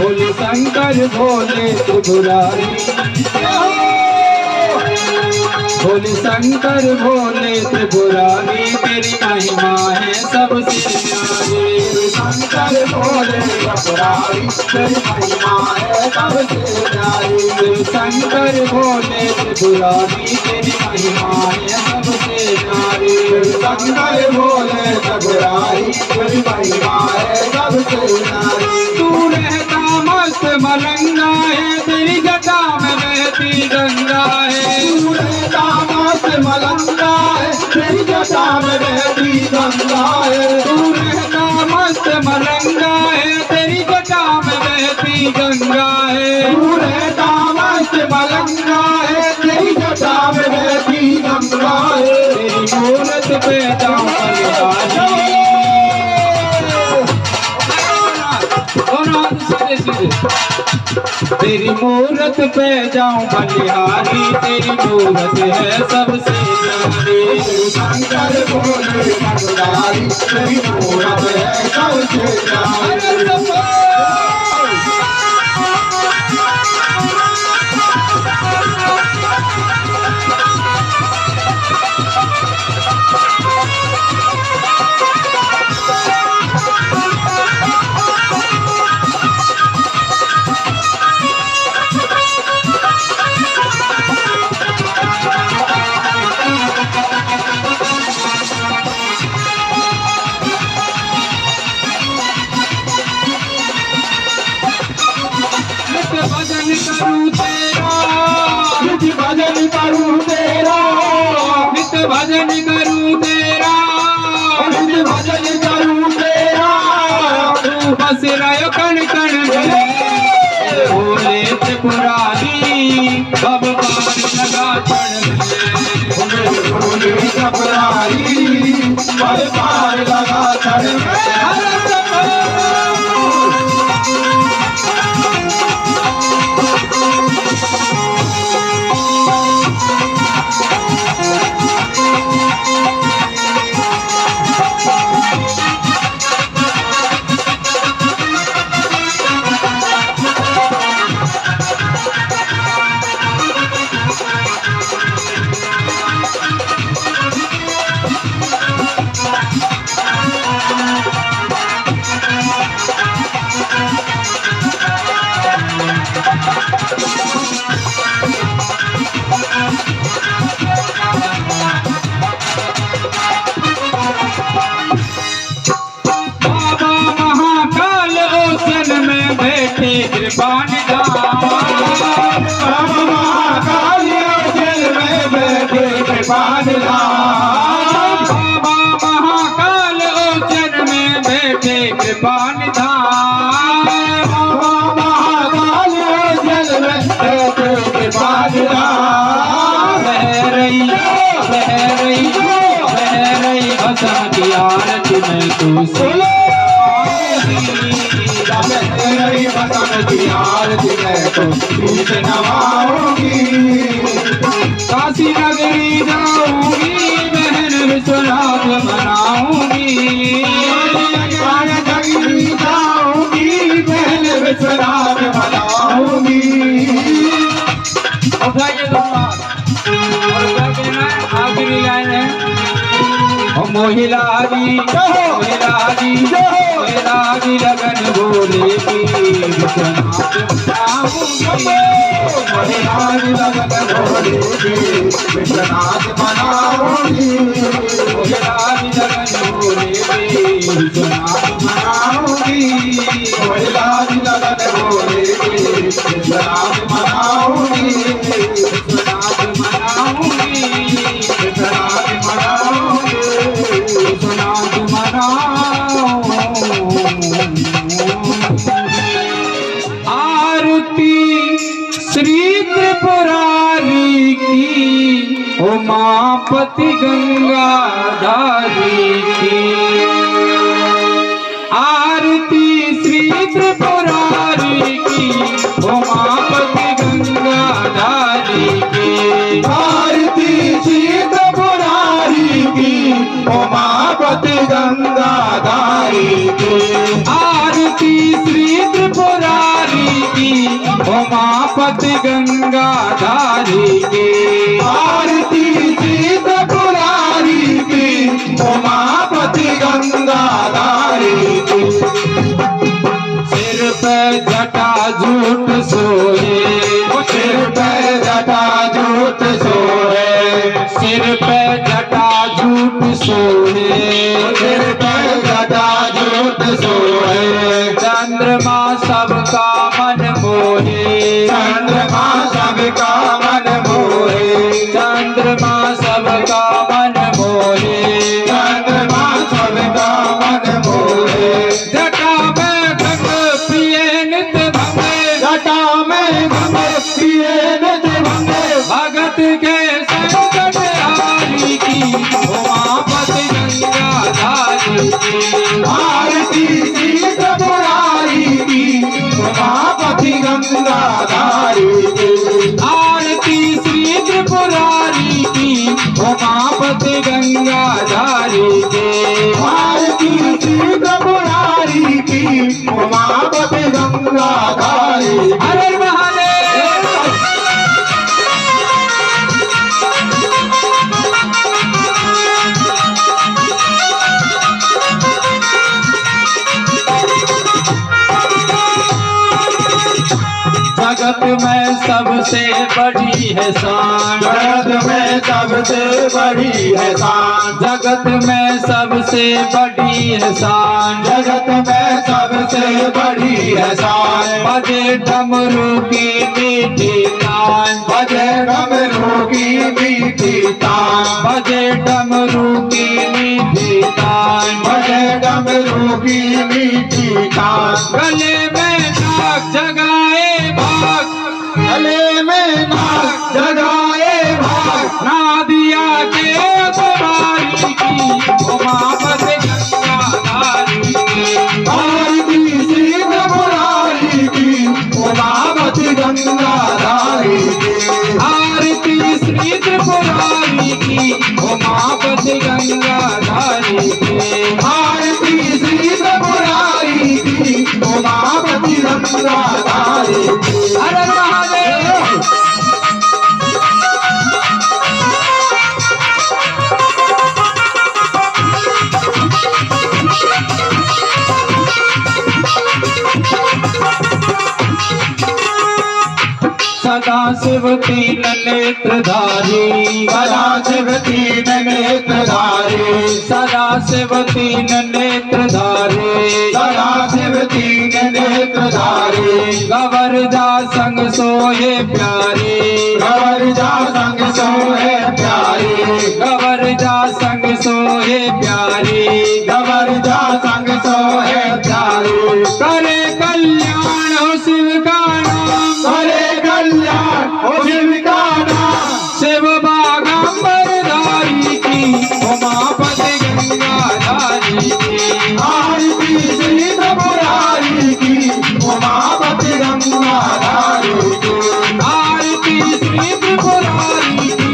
भोले शंकर भोले त्रिपुरारी। भोले शंकर भोले त्रिपुरारी तेरी महिमा है सबसे न्यारी। शंकर भोले त्रिपुरारी तेरी महिमा है सबसे न्यारी। शिव शंकर भोले त्रिपुरारी तेरी महिमा है सबसे न्यारी। शंकर भोले त्रिपुरारी तेरी महिमा है सबसे न्यारी। तू रहता मस्त मलंगा है तेरी जटा में बहती गंगा है। तू रहता मस्त मलंगा है तेरी जटा में बहती गंगा है। तू रहता मस्त मलंगा है तेरी जटा में बहती गंगा है। तू रहता मस्त मलंगा है तेरी जटा में बहती गंगा तेरी मूरत पे जाऊं बलिहारी, तेरी मूरत है सबसे प्यारी। शंकर भोले भंडारी, तेरी मूरत है सबसे प्यारी। भजन करूं तेरा, नित भजन करूं तेरा, नित भजन करूं तेरा, नित भजन करूं तेरा। तू बस रहो कण कण में, भोले त्रिपुरारी कब पार लगा चढ़ में। भोले त्रिपुरारी कब पार लगा चढ़ में। कृपान महाकाल जेल में बैठे कृपान बाबा महाकाल ओचन में बैठे कृपान महाकाल जेल में बैठे कृपान बह रही भसम की आरती में तू सुन। तेरी भसम की आरती में तो गीत नवाऊंगी। काशी नगरी जाऊंगी बहन विश्वनाथ मनाऊंगी। नगरी जाऊंगी बहन विश्वनाथ मनाऊंगी। उठाइए दोनों और क्या कहना है? आखिरी लाइन है मोहिलारी मोहिलारी मोहिलारी लगन बोले की विश्वनाथ मनाऊंगी। मोहिलारी लगन बोले की विश्वनाथ मनाऊंगी। मोहिलारी लगन बोले की विश्वनाथ मनाऊंगी। मोहिलारी लगन बोले की विश्वनाथ मनाऊंगी। विश्वनाथ मनाऊंगी। विश्वनाथ मनाऊंगी। विश्वनाथ मनाऊंगी। आरती श्री त्रिपुरारी की उमापति गंगाधारी की। आरती श्री त्रिपुरारी की उमापति गंगाधारी की। आरती श्री त्रिपुरारी की उमापति गंगाधारी की। आरती श्री त्रिपुरारी की उमापति गंगाधारी की। आरती श्री त्रिपुरारी की उमापति गंगाधारी की। सिर पे जटा झूठ सोए, सिर पे जटा झूठ सोए। सिर पे जटा झूठ सोए। सिर पे जटा झूठ सोए। चंद्रमा सबका मन मोहे। चंद्रमा सबका मन मोहे। चंद्रमा सबका मन मोहे। चंद्रमा सबका मन मोहे। जटा में गंग पिए नित भंगे। जटा में गंग पिए नित भंगे। भगत के संकट हारी की उमापति गंगाधारी की। आरती श्री त्रिपुरारी की उमापति गंगाधारी उमापति गंगाधारी के। आरती श्री त्रिपुरारी की उमापति गंगाधारी की। हर हर महादेव। जगत में सबसे बड़ी है शान, जगत में सबसे बड़ी है शान, जगत में सबसे बड़ी है शान, जगत में सबसे बड़ी है शान। बजे डमरू की मीठी तान, बजे डमरू की मीठी तान, बजे डमरू की मीठी तान, बजे डमरू की मीठी तान। गले में नाग जगाए भाग, गले में नाग जगाए भाग, नादिया के तुम्हारी की उमापति गंगाधारी की। आरती श्री त्रिपुरारी की उमापति गंगाधारी की। आरती श्री त्रिपुरारी की उमापति गंगाधारी की। आरती श्री त्रिपुरारी की उमापति गंगाधारी की। हर हर महादेव। सदा शिव तीन नेत्रधारी, सदा शिव तीन नेत्रधारी, सदा शिव तीन नेत्रधारी, सदा शिव तीन नेत्रधारी। गवर्जा संग सोहे प्यारी, गवर्जा संग सोहे प्यारी, गवर्जा संग सोहे प्यारी, गवर्जा संग सोहे प्यारी। करे कल्याण हो शिव का नाम, करे कल्याण हो शिव का नाम, शिव बागंबरधारी की उमापति गंगाधारी की। आरती श्री त्रिपुरारी की उमापति गंगाधारी की। आरती श्री त्रिपुरारी की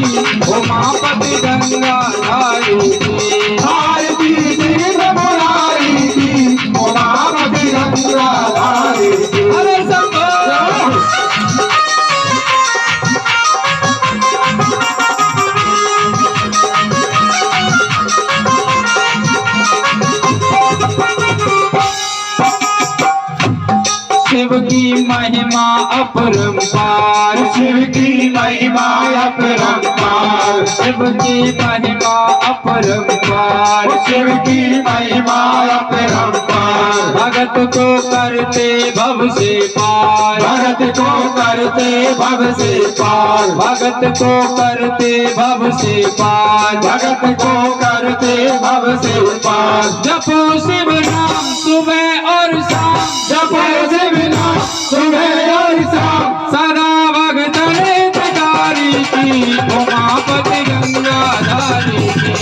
उमापति गंगाधारी की। आरती श्री त्रिपुरारी की उमापति गंगाधारी की। अरे शंभो। शिव की महिमा अपरंपार, शिव की महिमा अपरंपार, शिव की महिमा अपरंपार, शिव की महिमा अपरंपार। भगत को करते भव से पार, भगत को करते भव से पार, भगत को करते भव से पार, भगत को करते भव से पार। जपो शिव नाम सुबह और शाम, जपो शिव नाम सुबह और शाम, सदा भगत हितकारी की उमापति गंगाधारी की।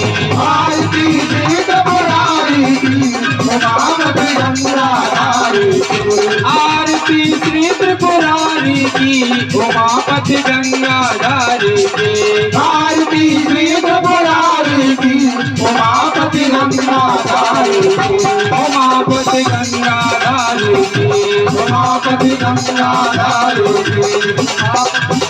आरती श्री त्रिपुरारी की उमापति गंगाधारी की। आरती श्री त्रिपुरारी की उमापति गंगाधारी की। आरती श्री त्रिपुरारी की उमापति गंगाधारी की। उमापति गंगाधारी की। उमापति गंगाधारी की।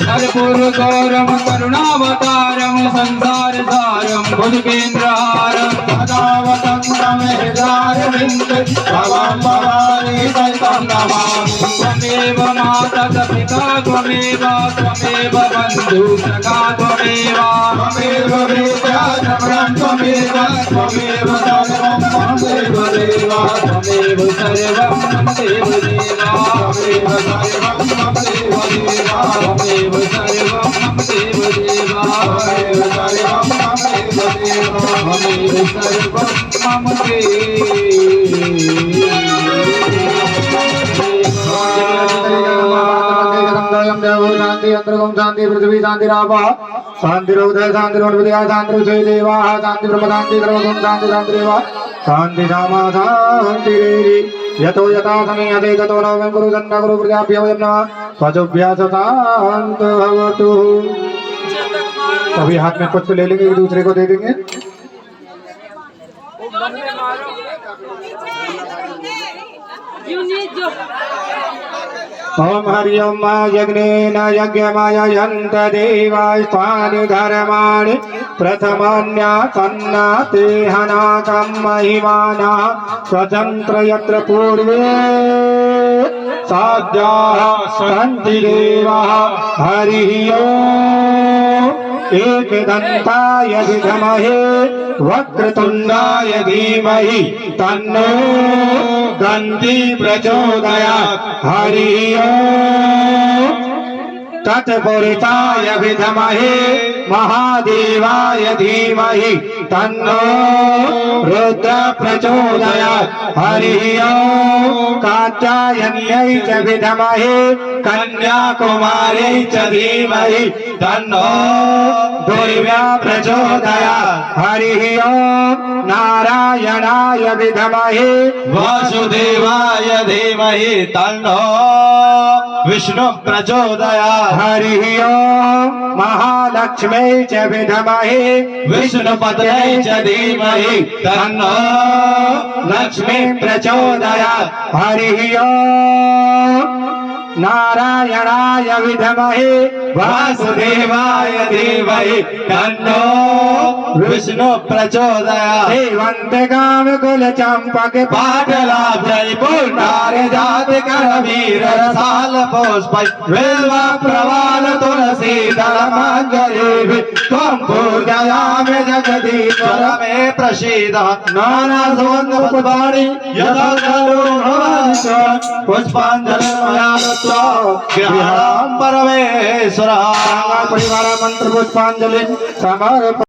कर्पूर गौरम करुणावतारम संसार सारम भुजगेन्द्रहारम सदावसंतम हृदयारविंद भवं भवानी सहितं नमामि। त्वमेव माता च पिता त्वमेव त्वमेव बन्धु सखा त्वमेव त्वमेव वेद्या च त्वमेव त्वमेव सर्वं मम देवदेव। त्वमेव सर्वं मम देवदेव त्वमेव सर्वं मम देवदेव। त्वमेव सर्वं मम देवदेव त्वमेव सर्वं मम देवदेव। त्वमेव सर्वं मम शांति अंतरगम शांति पृथ्वी शांति रापा शांति रोदय शांति रोडविद्या शांति ऋषय देवा शांति ब्रह्म शांति सर्वगुण शांति शांति देवा शांति धामा शांति रेरी यतो यथा समीयते ततो नवं गुरु सन्ना गुरु प्रजाभ्यो नमः स्वजुभ्यः शांत भवतु। अभी हाथ में पुष्प ले लेंगे, एक दूसरे को दे देंगे। ओम हरि ओम यज्ञेन यज्ञमयन्त देवास्तानि धर्माणि प्रथमान्यासन्ना ते हनाकं महिमानः स्वतन्त्र यत्र पूर्वे साध्याः सन्ति देवाः हरिः ओम् एकदन्ताय विद्महे वक्रतुण्डाय धीमहि तन्नो दन्ती प्रचोदयात् हरिः ओम् तत्पुरुषाय विद्महे महादेवाय धीमहि तन्नो रुद्र प्रचोदयात् हरिः ओम् कात्यायन्यै च विद्महे कन्याकुमार्यै च धीमहि तन्नो दुर्गा प्रचोदयात् हरिः ओम् नारायणाय विद्महे वासुदेवाय धीमहि तन्नो विष्णु प्रचोदयात् हरिः ओम् महालक्ष्मै च विद्महे विष्णुपत्यै च धीमहि तन्नो लक्ष्मी प्रचोदयात् हरिः ओम् नारायणाय विद्महे वासुदेवाय धीमहि तन्नो विष्णु प्रचोदयात् देवन्तिकाम कुल चंपक पाटलाभ जयपुर नारे जात कर वीर रसाल पुष्प बिल्वा प्रवाल तुलसी दल मंगले त्वं पूजयामि जगदीश्वर मे प्रसीद नाना सुगंध पुष्पाणि यथा पुष्पांजलि ग्रहणं परमेश्वर परिवार मंत्र पुष्पांजलि समर्पयामि।